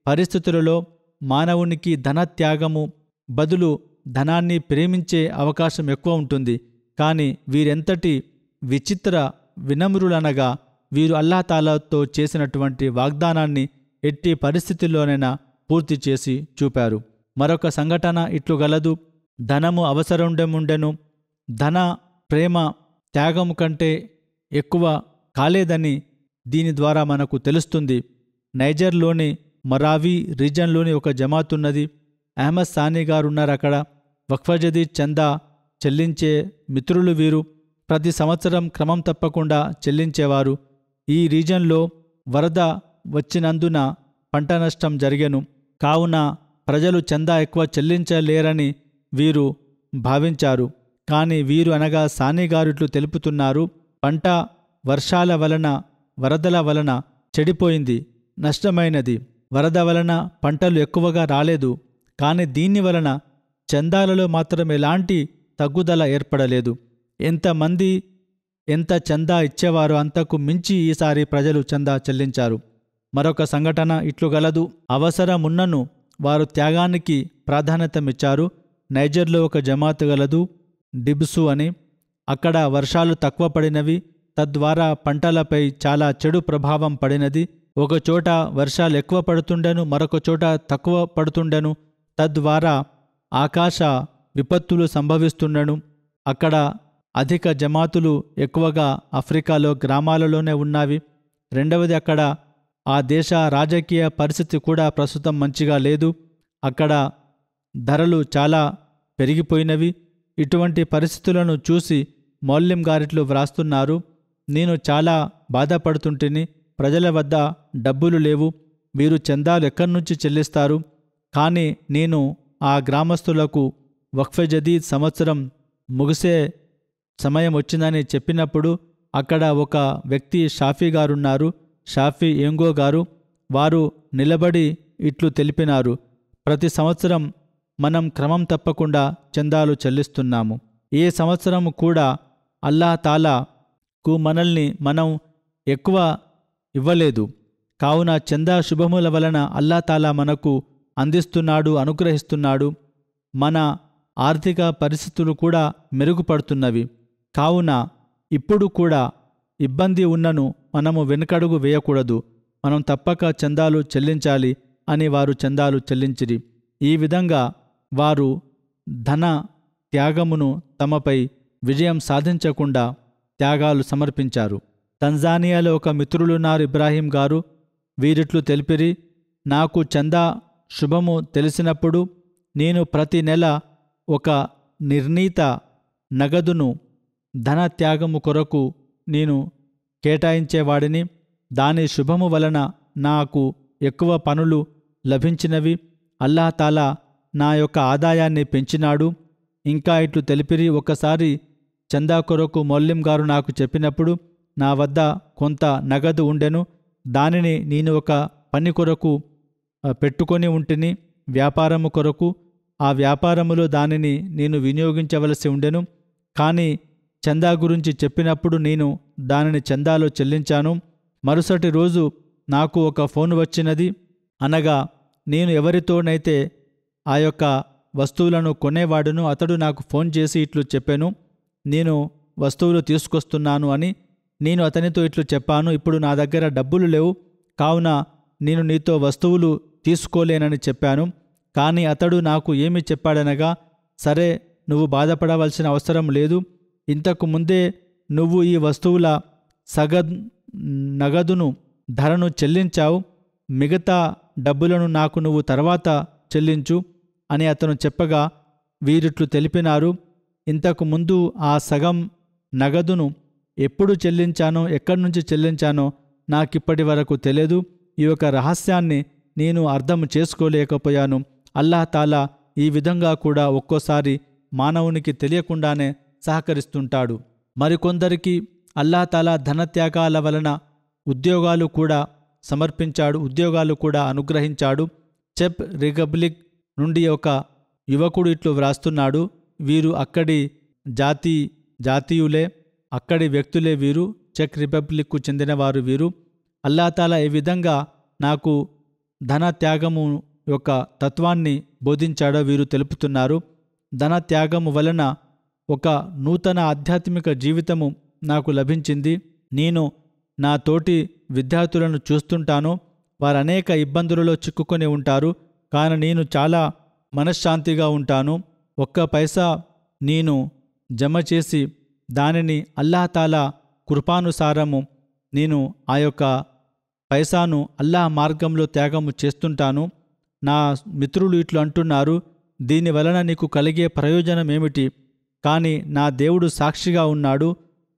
పరిస్థితులలో మానవునికి ధనత్యాగము బదులు ధనాన్ని ప్రేమించే అవకాశం ఎక్కువ ఉంటుంది. కానీ వీరెంతటి విచిత్ర వినమ్రులనగా, వీరు అల్లాహ్ తాలాతో చేసినటువంటి వాగ్దానాన్ని ఎట్టి పరిస్థితుల్లోనైనా పూర్తి చేసి చూపారు. మరొక సంఘటన ఇట్లు గలదు. ధనము అవసరముండెను. ధన ప్రేమ త్యాగము కంటే ఎక్కువ కాలేదని దీని ద్వారా మనకు తెలుస్తుంది. నైజర్లోని మరావి రీజన్లోని ఒక జమాత్ ఉన్నది. అహ్మద్ సానీ గారు ఉన్నారు అక్కడ. వక్ఫ్ చందా చెల్లించే మిత్రులు వీరు. ప్రతి సంవత్సరం క్రమం తప్పకుండా చెల్లించేవారు. ఈ రీజన్లో వరద వచ్చినందున పంట నష్టం జరిగెను. కావున ప్రజలు చందా ఎక్కువ చెల్లించలేరని వీరు భావించారు. కానీ వీరు అనగా సానీ గారిట్లు తెలుపుతున్నారు, పంట వర్షాల వలన, వరదల వలన చెడిపోయింది, నష్టమైనది. వరద వలన పంటలు ఎక్కువగా రాలేదు. కానీ దీని వలన చందాలలో మాత్రం ఎలాంటి తగ్గుదల ఏర్పడలేదు. ఎంతమంది ఎంత చందా ఇచ్చేవారో అంతకు మించి ఈసారి ప్రజలు చందా చెల్లించారు. మరొక సంఘటన ఇట్లు గలదు. అవసరమున్నను వారు త్యాగానికి ప్రాధాన్యతమిచ్చారు. నైజర్లో ఒక జమాత్ గలదు, డిబ్సు అని. అక్కడ వర్షాలు తక్కువ పడినవి. తద్వారా పంటలపై చాలా చెడు ప్రభావం పడినది. ఒకచోట వర్షాలు ఎక్కువ పడుతుండెను, మరొక చోట తక్కువ పడుతుండెను. తద్వారా ఆకాశ విపత్తులు సంభవిస్తుండెను. అక్కడ అధిక జమాతులు ఎక్కువగా ఆఫ్రికాలో గ్రామాలలోనే ఉన్నవి. రెండవది, అక్కడ ఆ దేశ రాజకీయ పరిస్థితి కూడా ప్రస్తుతం మంచిగా లేదు. అక్కడ ధరలు చాలా పెరిగిపోయినవి. ఇటువంటి పరిస్థితులను చూసి మౌల్యం గారిట్లు వ్రాస్తున్నారు, నేను చాలా బాధపడుతుంటిని. ప్రజల వద్ద డబ్బులు లేవు, వీరు చందాలు ఎక్కడి నుంచి చెల్లిస్తారు? కానీ నేను ఆ గ్రామస్తులకు వక్ఫే జదీద్ సంవత్సరం ముగిసే సమయం వచ్చిందని చెప్పినప్పుడు అక్కడ ఒక వ్యక్తి షాఫీ గారున్నారు, షాఫీ ఏంగో గారు. వారు నిలబడి ఇట్లు తెలిపినారు, ప్రతి సంవత్సరం మనం క్రమం తప్పకుండా చందాలు చెల్లిస్తున్నాము. ఏ సంవత్సరం కూడా అల్లాహ్ తాలాకు మనల్ని మనం ఎక్కువ ఇవ్వలేదు. కావున చందా శుభముల వలన అల్లాహ్ తాలా మనకు అందిస్తున్నాడు, అనుగ్రహిస్తున్నాడు. మన ఆర్థిక పరిస్థితులు కూడా మెరుగుపడుతున్నవి. కావున ఇప్పుడు కూడా ఇబ్బంది ఉన్నను మనము వెనుకడుగు వేయకూడదు. మనం తప్పక చందాలు చెల్లించాలి అని వారు చందాలు చెల్లించిరి. ఈ విధంగా వారు ధన త్యాగమును తమపై విజయం సాధించకుండా త్యాగాలు సమర్పించారు. తంజానియాలో ఒక మిత్రులున్నారు, ఇబ్రాహీం గారు. వీరిట్లు తెలిపిరి, నాకు చందా శుభము తెలిసినప్పుడు నేను ప్రతి నెల ఒక నిర్ణీత నగదును ధన త్యాగము కొరకు నేను కేటాయించేవాడిని. దాని శుభము వలన నాకు ఎక్కువ పనులు లభించినవి. అల్లాహ్ తాలా నా యొక్క ఆదాయాన్ని పెంచినాడు. ఇంకా ఇట్లు తెలిపిరి, ఒకసారి చందా కొరకు మౌల్యం గారు నాకు చెప్పినప్పుడు నా వద్ద కొంత నగదు ఉండెను. దానిని నేను ఒక పని కొరకు పెట్టుకొని ఉంటిని, వ్యాపారము కొరకు. ఆ వ్యాపారములో దానిని నేను వినియోగించవలసి ఉండెను. కానీ చందా గురించి చెప్పినప్పుడు నేను దానిని చందాలో చెల్లించాను. మరుసటి రోజు నాకు ఒక ఫోన్ వచ్చినది. అనగా నేను ఎవరితోనైతే ఆ యొక్క వస్తువులను కొనేవాడును అతడు నాకు ఫోన్ చేసి ఇట్లు చెప్పాను, నేను వస్తువులు తీసుకొస్తున్నాను అని. నేను అతనితో ఇట్లు చెప్పాను, ఇప్పుడు నా దగ్గర డబ్బులు లేవు, కావున నేను నీతో వస్తువులు తీసుకోలేనని చెప్పాను. కానీ అతడు నాకు ఏమి చెప్పాడనగా, సరే, నువ్వు బాధపడవలసిన అవసరం లేదు. ఇంతకు ముందే నువ్వు ఈ వస్తువుల నగదును ధరను చెల్లించావు, మిగతా డబ్బులను నాకు నువ్వు తర్వాత చెల్లించు అని అతను చెప్పగా వీరిట్లు తెలిపినారు, ఇంతకు ముందు ఆ సగం నగదును ఎప్పుడు చెల్లించానో, ఎక్కడి నుంచి చెల్లించానో నాకిప్పటి వరకు తెలియదు. ఈ యొక్క రహస్యాన్ని నేను అర్థం చేసుకోలేకపోయాను. అల్లాహ్ తాలా ఈ విధంగా కూడా ఒక్కోసారి మానవునికి తెలియకుండానే సహకరిస్తుంటాడు. మరికొందరికి అల్లాహ్ తాలా ధనత్యాగాల వలన ఉద్యోగాలు కూడా సమర్పించాడు, ఉద్యోగాలు కూడా అనుగ్రహించాడు. చెక్ రిపబ్లిక్ నుండి ఒక యువకుడు ఇట్లు వ్రాస్తున్నాడు, వీరు అక్కడి జాతీయులే, అక్కడి వ్యక్తులే వీరు, చెక్ రిపబ్లిక్కు చెందినవారు వీరు. అల్లాహ్ తాలా ఈ విధంగా నాకు ధన త్యాగము యొక్క తత్వాన్ని బోధించాడో వీరు తెలుపుతున్నారు. ధన త్యాగము వలన ఒక నూతన ఆధ్యాత్మిక జీవితము నాకు లభించింది. నేను నా తోటి విద్యార్థులను చూస్తుంటాను, వారు అనేక ఇబ్బందులలో చిక్కుకొని ఉంటారు. కానీ నేను చాలా మనశ్శాంతిగా ఉంటాను. ఒక్క పైసా నేను జమ చేసి దానిని అల్లాహ్ తాలా కృపానుసారము నేను ఆ యొక్క పైసాను అల్లాహ్ మార్గంలో త్యాగము చేస్తుంటాను. నా మిత్రులు ఇట్లు అంటున్నారు, దీని వలన నీకు కలిగే ప్రయోజనం ఏమిటి? కానీ నా దేవుడు సాక్షిగా ఉన్నాడు,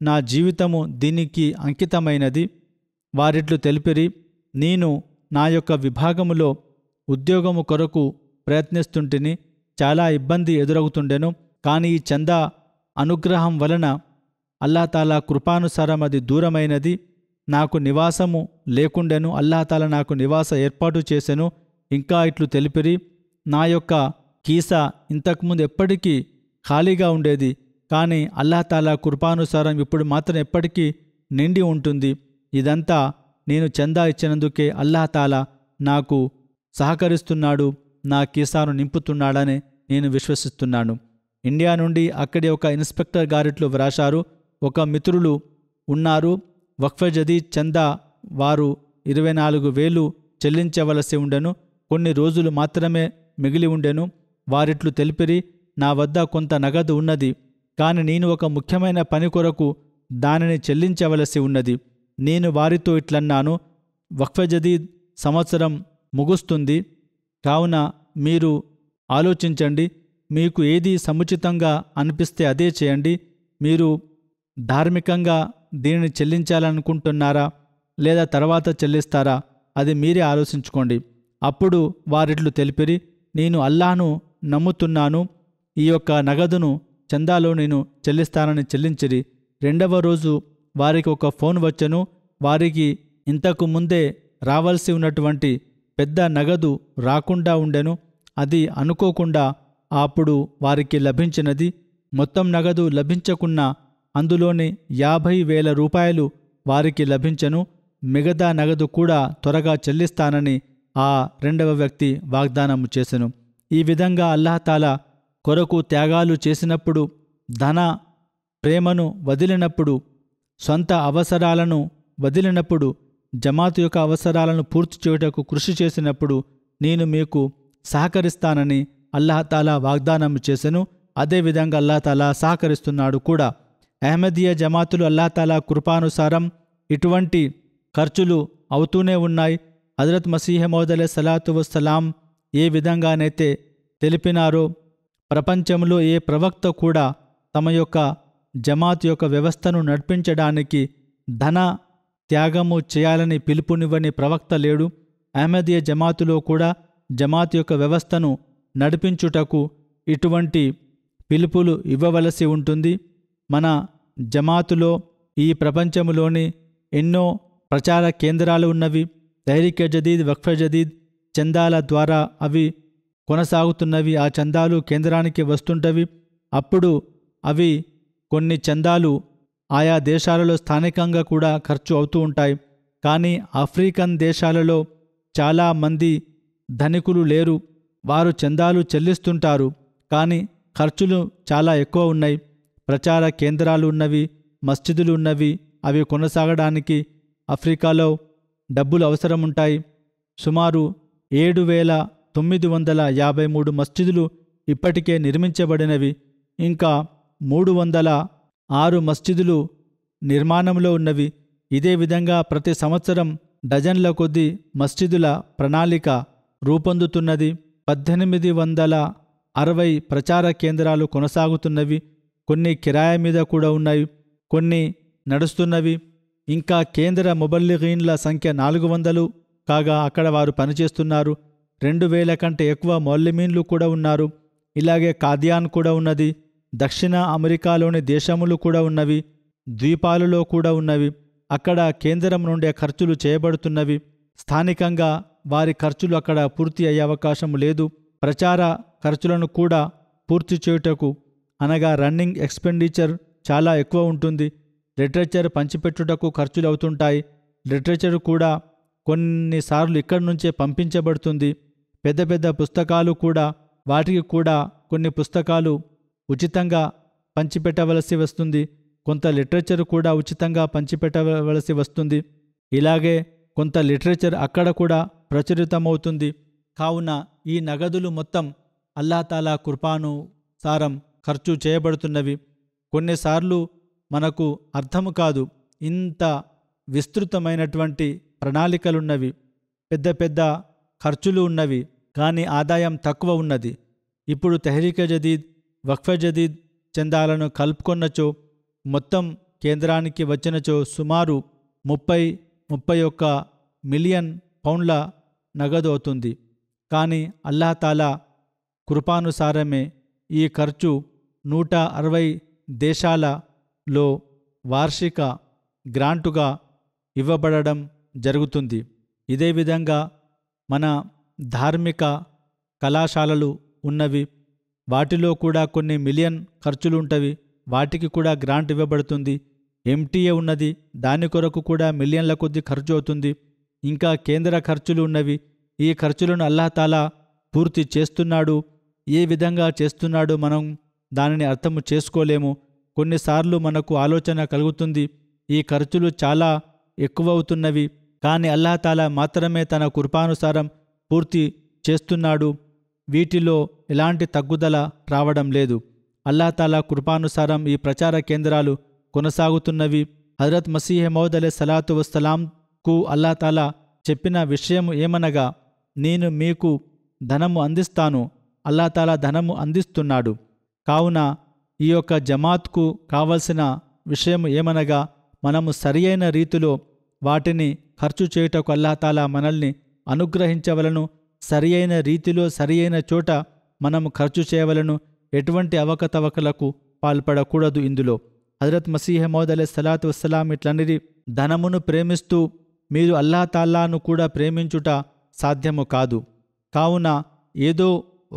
నా జీవితము దీనికి అంకితమైనది. వారిట్లు తెలిపిరి, నేను నా యొక్క విభాగములో ఉద్యోగము కొరకు ప్రయత్నిస్తుంటిని, చాలా ఇబ్బంది ఎదురవుతుండెను. కానీ ఈ చందా అనుగ్రహం వలన అల్లాహ్ తాలా కృపానుసారం అది దూరమైనది. నాకు నివాసము లేకుండెను, అల్లాహ్ తాలా నాకు నివాస ఏర్పాటు చేసెను. ఇంకా ఇట్లు తెలిపిరి, నా యొక్క కీసా ఇంతకుముందు ఎప్పటికీ ఖాళీగా ఉండేది, కానీ అల్లాహ్ తాలా కృపానుసారం ఇప్పుడు మాత్రం ఎప్పటికీ నిండి ఉంటుంది. ఇదంతా నేను చందా ఇచ్చినందుకే అల్లాహ్ తాలా నాకు సహకరిస్తున్నాడు, నా కీసాను నింపుతున్నాడని నేను విశ్వసిస్తున్నాను. ఇండియా నుండి అక్కడి ఒక ఇన్స్పెక్టర్ గారిట్లు వ్రాశారు, ఒక మిత్రులు ఉన్నారు, వక్ఫే జదీద్ చందా వారు 24,000 చెల్లించవలసి ఉండెను. కొన్ని రోజులు మాత్రమే మిగిలి ఉండెను. వారిట్లు తెలిపిరి, నా వద్ద కొంత నగదు ఉన్నది, కాని నేను ఒక ముఖ్యమైన పని కొరకు దానిని చెల్లించవలసి ఉన్నది. నేను వారితో ఇట్లన్నాను, వక్ఫ్ జదీద్ సంవత్సరం ముగుస్తుంది, కావున మీరు ఆలోచించండి. మీకు ఏది సముచితంగా అనిపిస్తే అదే చేయండి. మీరు ధార్మికంగా దీనిని చెల్లించాలనుకుంటున్నారా లేదా తర్వాత చెల్లిస్తారా, అది మీరే ఆలోచించుకోండి. అప్పుడు వారిట్లు తెలిపిరి, నేను అల్లాహ్ను నమ్ముతున్నాను, ఈ యొక్క నగదును చందాలో నేను చెల్లిస్తానని చెల్లించిరి. రెండవ రోజు వారికి ఒక ఫోన్ వచ్చెను. వారికి ఇంతకు ముందే రావాల్సి ఉన్నటువంటి పెద్ద నగదు రాకుండా ఉండెను. అది అనుకోకుండా అప్పుడు వారికి లభించినది. మొత్తం నగదు లభించకున్నా అందులోని 50,000 రూపాయలు వారికి లభించెను. మిగతా నగదు కూడా త్వరగా చెల్లిస్తానని ఆ రెండవ వ్యక్తి వాగ్దానం చేసెను. ఈ విధంగా అల్లాహ్తాలా కొరకు త్యాగాలు చేసినప్పుడు, ధన ప్రేమను వదిలినప్పుడు, సొంత అవసరాలను వదిలినప్పుడు, జమాతు యొక్క అవసరాలను పూర్తి చేయుటకు కృషి చేసినప్పుడు నేను మీకు సహకరిస్తానని అల్లాహ్తాలా వాగ్దానం చేసెను. అదేవిధంగా అల్లాహ్తాలా సహకరిస్తున్నాడు కూడా. అహ్మదీయ జమాతులు అల్లాహ్తాలా కృపానుసారం ఇటువంటి ఖర్చులు అవుతూనే ఉన్నాయి. హజరత్ మసీహ్ మౌద్ అలైహిస్సలాతు వస్సలాం ఏ విధంగానైతే తెలిపినారో, ప్రపంచంలో ఏ ప్రవక్త కూడా తమ యొక్క జమాత్ యొక్క వ్యవస్థను నడిపించడానికి ధన త్యాగము చేయాలని పిలుపునివ్వని ప్రవక్త లేడు. అహ్మదీయ జమాతులో కూడా జమాత్ యొక్క వ్యవస్థను నడిపించుటకు ఇటువంటి పిలుపులు ఇవ్వవలసి ఉంటుంది. మన జమాతులో ఈ ప్రపంచంలోని ఎన్నో ప్రచార కేంద్రాలు ఉన్నవి. తహ్రీకే జదీద్, వక్ఫ్ జదీద్ చందాల ద్వారా అవి కొనసాగుతున్నవి. ఆ చందాలు కేంద్రానికి వస్తుంటవి. అప్పుడు అవి కొన్ని చందాలు ఆయా దేశాలలో స్థానికంగా కూడా ఖర్చు అవుతూ ఉంటాయి. కానీ ఆఫ్రికన్ దేశాలలో చాలామంది ధనికులు లేరు. వారు చందాలు చెల్లిస్తుంటారు, కానీ ఖర్చులు చాలా ఎక్కువ ఉన్నాయి. ప్రచార కేంద్రాలు ఉన్నవి, మస్జిదులు ఉన్నవి. అవి కొనసాగడానికి ఆఫ్రికాలో డబ్బులు అవసరముంటాయి. సుమారు 7,953 మస్జిదులు ఇప్పటికే నిర్మించబడినవి. ఇంకా 306 మస్జిదులు నిర్మాణంలో ఉన్నవి. ఇదే విధంగా ప్రతి సంవత్సరం డజన్ల కొద్దీ మస్జిదుల ప్రణాళిక రూపొందుతున్నది. 1860 ప్రచార కేంద్రాలు కొనసాగుతున్నవి. కొన్ని కిరాయి మీద కూడా ఉన్నాయి, కొన్ని నడుస్తున్నవి. ఇంకా కేంద్ర ముబల్లిగీన్ల సంఖ్య 400 కాగా అక్కడ వారు పనిచేస్తున్నారు. 2,000 కంటే ఎక్కువ మౌల్లిమీన్లు కూడా ఉన్నారు. ఇలాగే కాదియాన్ కూడా ఉన్నది. దక్షిణ అమెరికాలోని దేశములు కూడా ఉన్నవి, ద్వీపాలలో కూడా ఉన్నవి. అక్కడ కేంద్రం నుండే ఖర్చులు చేయబడుతున్నవి. స్థానికంగా వారి ఖర్చులు అక్కడ పూర్తి అయ్యే అవకాశం లేదు. ప్రచార ఖర్చులను కూడా పూర్తి చేయుటకు, అనగా రన్నింగ్ ఎక్స్పెండిచర్ చాలా ఎక్కువ ఉంటుంది. లిటరేచర్ పంచిపెట్టుటకు ఖర్చులు అవుతుంటాయి. లిటరేచర్ కూడా కొన్నిసార్లు ఇక్కడి నుంచే పంపించబడుతుంది. పెద్ద పెద్ద పుస్తకాలు కూడా, వాటికి కూడా కొన్ని పుస్తకాలు ఉచితంగా పంచిపెట్టవలసి వస్తుంది. కొంత లిటరేచర్ కూడా ఉచితంగా పంచిపెట్టవలసి వస్తుంది. ఇలాగే కొంత లిటరేచర్ అక్కడ కూడా ప్రచురితమవుతుంది. కావున ఈ నగదులు మొత్తం అల్లాహ్తాలా కృపానుసారం ఖర్చు చేయబడుతున్నవి. కొన్నిసార్లు మనకు అర్థము కాదు, ఇంత విస్తృతమైనటువంటి ప్రణాళికలున్నవి, పెద్ద పెద్ద ఖర్చులు ఉన్నవి, కానీ ఆదాయం తక్కువ ఉన్నది. ఇప్పుడు తహ్రీకే జదీద్, వక్ఫ్ జదీద్ చందాలను కలుపుకొన్నచో మొత్తం కేంద్రానికి వచ్చినచో సుమారు 30-31 మిలియన్ పౌండ్ల నగదు అవుతుంది. కానీ అల్లాహ్తాలా కృపానుసారమే ఈ ఖర్చు 160 దేశాలలో వార్షిక గ్రాంటుగా ఇవ్వబడడం జరుగుతుంది. ఇదే విధంగా మన ధార్మిక కళాశాలలు ఉన్నవి. వాటిలో కూడా కొన్ని మిలియన్ ఖర్చులుంటవి. వాటికి కూడా గ్రాంట్ ఇవ్వబడుతుంది. ఎంటీఏ ఉన్నది, దాని కొరకు కూడా మిలియన్ల కొద్దీ ఖర్చు అవుతుంది. ఇంకా కేంద్ర ఖర్చులు ఉన్నవి. ఈ ఖర్చులను అల్లాహ్తాలా పూర్తి చేస్తున్నాడు. ఏ విధంగా చేస్తున్నాడు మనం దానిని అర్థము చేసుకోలేము. కొన్నిసార్లు మనకు ఆలోచన కలుగుతుంది, ఈ ఖర్చులు చాలా ఎక్కువవుతున్నవి, కానీ అల్లాహతాలా మాత్రమే తన కృపానుసారం పూర్తి చేస్తున్నాడు. వీటిలో ఎలాంటి తగ్గుదల రావడం లేదు. అల్లాహతాలా కృపానుసారం ఈ ప్రచార కేంద్రాలు కొనసాగుతున్నవి. హజరత్ మసీహ్ మౌద్ అలైహిస్సలాతు వస్సలాంకు అల్లాహతాలా చెప్పిన విషయం ఏమనగా, నేను మీకు ధనము అందిస్తాను. అల్లాహతాలా ధనము అందిస్తున్నాడు. కావున ఈ యొక్క జమాత్కు కావలసిన విషయం ఏమనగా, మనము సరియైన రీతిలో వాటిని ఖర్చు చేయుటకు అల్లాహతాలా మనల్ని అనుగ్రహించవలను. సరియైన రీతిలో సరియైన చోట మనము ఖర్చు చేయవలను. ఎటువంటి అవకతవకలకు పాల్పడకూడదు. ఇందులో హజరత్ మసీహ్ మౌద్ అలైహిస్సలాతు వస్సలాం ఇట్లనిది, ధనమును ప్రేమిస్తూ మీరు అల్లాహతాలాను కూడా ప్రేమించుట సాధ్యము కాదు. కావున ఏదో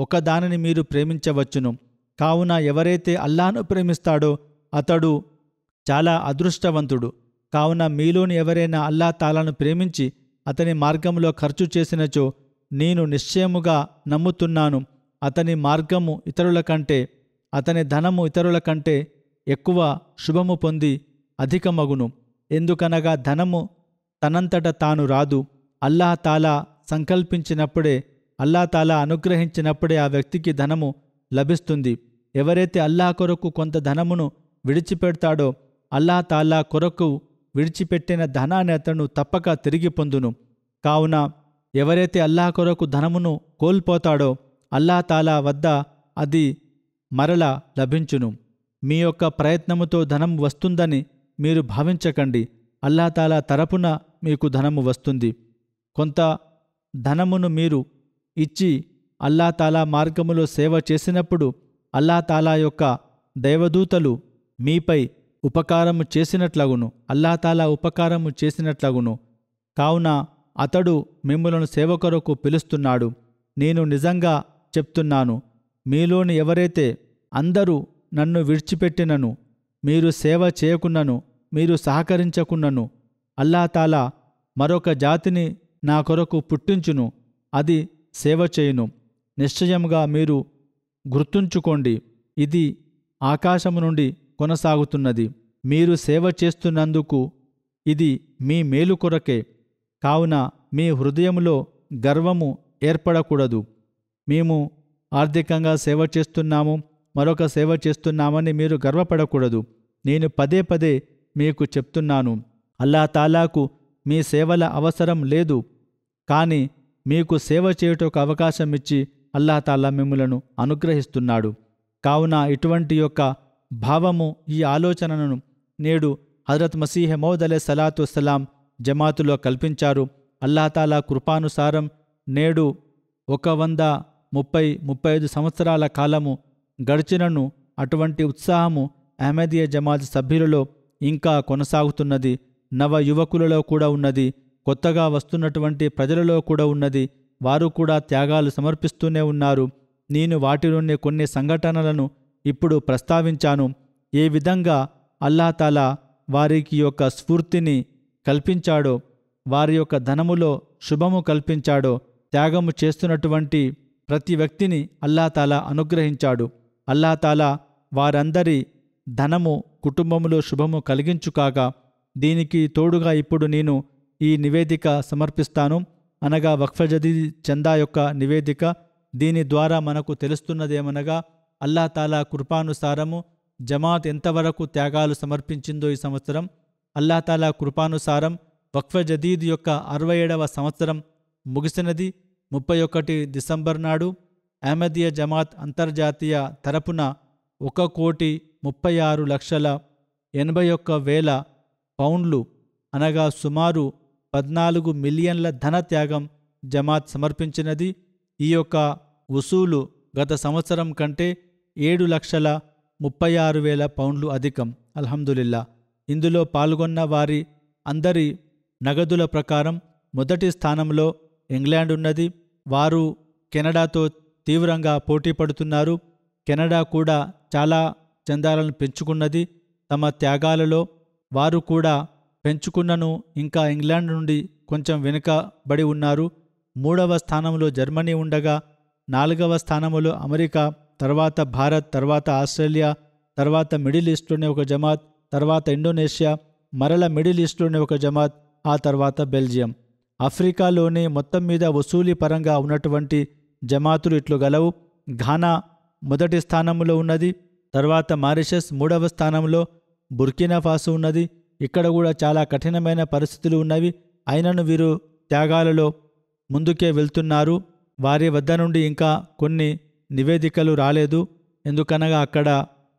ఒక దానిని మీరు ప్రేమించవచ్చును. కావున ఎవరైతే అల్లాహను ప్రేమిస్తాడో అతడు చాలా అదృష్టవంతుడు. కావున మీలోని ఎవరైనా అల్లాహతాలాను ప్రేమించి అతని మార్గంలో ఖర్చు చేసినచో నేను నిశ్చయముగా నమ్ముతున్నాను, అతని మార్గము ఇతరుల కంటే, అతని ధనము ఇతరుల కంటే ఎక్కువ శుభము పొంది అధికమగును. ఎందుకనగా ధనము తనంతట తాను రాదు. అల్లాహతాలా సంకల్పించినప్పుడే, అల్లాహతాలా అనుగ్రహించినప్పుడే ఆ వ్యక్తికి ధనము లభిస్తుంది. ఎవరైతే అల్లాహ్ కొరకు కొంత ధనమును విడిచిపెడతాడో అల్లాహతాలా కొరకు విడిచిపెట్టిన ధనాన్ని అతను తప్పక తిరిగి పొందును. కావున ఎవరైతే అల్లాహ్ కొరకు ధనమును కోల్పోతాడో అల్లాహతాలా వద్ద అది మరల లభించును. మీ యొక్క ప్రయత్నముతో ధనం వస్తుందని మీరు భావించకండి. అల్లాహతాలా తరపున మీకు ధనము వస్తుంది. కొంత ధనమును మీరు ఇచ్చి అల్లాహతాలా మార్గములో సేవ చేసినప్పుడు అల్లాహతాలా యొక్క దైవదూతలు మీపై ఉపకారము చేసినట్లగును, అల్లాహతాలా ఉపకారము చేసినట్లగును. కావున అతడు మిమ్ములను సేవ కొరకు పిలుస్తున్నాడు. నేను నిజంగా చెప్తున్నాను, మీలోని ఎవరైతే అందరూ నన్ను విడిచిపెట్టినను, మీరు సేవ చేయకున్నను, మీరు సహకరించకున్నను, అల్లాహతాలా మరొక జాతిని నా కొరకు పుట్టించును, అది సేవ చేయును. నిశ్చయముగా మీరు గుర్తుంచుకోండి, ఇది ఆకాశము నుండి కొనసాగుతున్నది. మీరు సేవ చేస్తున్నందుకు ఇది మీ మేలు కొరకే. కావున మీ హృదయములో గర్వము ఏర్పడకూడదు. మేము ఆర్థికంగా సేవ చేస్తున్నాము, మరొక సేవ చేస్తున్నామని మీరు గర్వపడకూడదు. నేను పదే పదే మీకు చెప్తున్నాను, అల్లాహతాలాకు మీ సేవల అవసరం లేదు. కానీ మీకు సేవ చేయుటకు అవకాశం ఇచ్చి అల్లాహతాలా మిమ్ములను అనుగ్రహిస్తున్నాడు. కావున ఇటువంటి యొక్క భావము, ఈ ఆలోచనను నేడు హజరత్ మసీహ్ మౌద్ అలైహిస్సలాతు వస్సలాం జమాతులో కల్పించారు. అల్లాహతాలా కృపానుసారం నేడు 135 సంవత్సరాల కాలము గడిచినను అటువంటి ఉత్సాహము అహ్మదీయ జమాత్ సభ్యులలో ఇంకా కొనసాగుతున్నది. నవ యువకులలో కూడా ఉన్నది. కొత్తగా వస్తున్నటువంటి ప్రజలలో కూడా ఉన్నది. వారు కూడా త్యాగాలు సమర్పిస్తూనే ఉన్నారు. నేను వాటిలోని కొన్ని సంఘటనలను ఇప్పుడు ప్రస్తావించాను. ఏ విధంగా అల్లాహతాలా వారికి యొక్క స్ఫూర్తిని కల్పించాడో, వారి యొక్క ధనములో శుభము కల్పించాడో, త్యాగము చేస్తున్నటువంటి ప్రతి వ్యక్తిని అల్లాహతాలా అనుగ్రహించాడు. అల్లాహతాలా వారందరి ధనము కుటుంబములో శుభము కలిగించుకాగా. దీనికి తోడుగా ఇప్పుడు నేను ఈ నివేదిక సమర్పిస్తాను, అనగా వక్ఫ్ జదీద్ చందా యొక్క నివేదిక. దీని ద్వారా మనకు తెలుస్తున్నదేమనగా, అల్లాహతాలా కృపానుసారము జమాత్ ఎంతవరకు త్యాగాలు సమర్పించిందో ఈ సంవత్సరం. అల్లాహతాలా కృపానుసారం వక్ఫ్ జదీద్ యొక్క 67వ సంవత్సరం ముగిసినది. 31 డిసెంబర్ నాడు అహ్మదీయ జమాత్ అంతర్జాతీయ తరపున 1,36,81,000 పౌండ్లు అనగా సుమారు 14 మిలియన్ల ధన త్యాగం జమాత్ సమర్పించినది. ఈ యొక్క వసూలు గత సంవత్సరం కంటే 7,36,000 పౌండ్లు అధికం. అల్హమ్దులిల్లా. ఇందులో పాల్గొన్న వారి అందరి నగదుల ప్రకారం మొదటి స్థానంలో ఇంగ్లాండ్ ఉన్నది. వారు కెనడాతో తీవ్రంగా పోటీ పడుతున్నారు. కెనడా కూడా చాలా చందాలను పెంచుకున్నది. తమ త్యాగాలలో వారు కూడా పెంచుకున్నను. ఇంకా ఇంగ్లాండ్ నుండి కొంచెం వెనుకబడి ఉన్నారు. 3వ స్థానంలో జర్మనీ ఉండగా, 4వ స్థానంలో అమెరికా, తర్వాత భారత్, తర్వాత ఆస్ట్రేలియా, తర్వాత మిడిల్ ఈస్ట్లోని ఒక జమాత్, తర్వాత ఇండోనేషియా, మరల మిడిల్ ఈస్ట్లోని ఒక జమాత్, ఆ తర్వాత బెల్జియం. ఆఫ్రికాలోని మొత్తం మీద వసూలీ పరంగా ఉన్నటువంటి జమాతులు ఇట్లు గలవు. ఘానా మొదటి స్థానంలో ఉన్నది. తర్వాత మారిషస్ మూడవ స్థానంలో, బుర్కినా ఫాసో ఉన్నది. ఇక్కడ కూడా చాలా కఠినమైన పరిస్థితులు ఉన్నవి. అయినను వీరు త్యాగాలలో ముందుకే వెళ్తున్నారు. వారి వద్ద నుండి ఇంకా కొన్ని నివేదికలు రాలేదు. ఎందుకనగా అక్కడ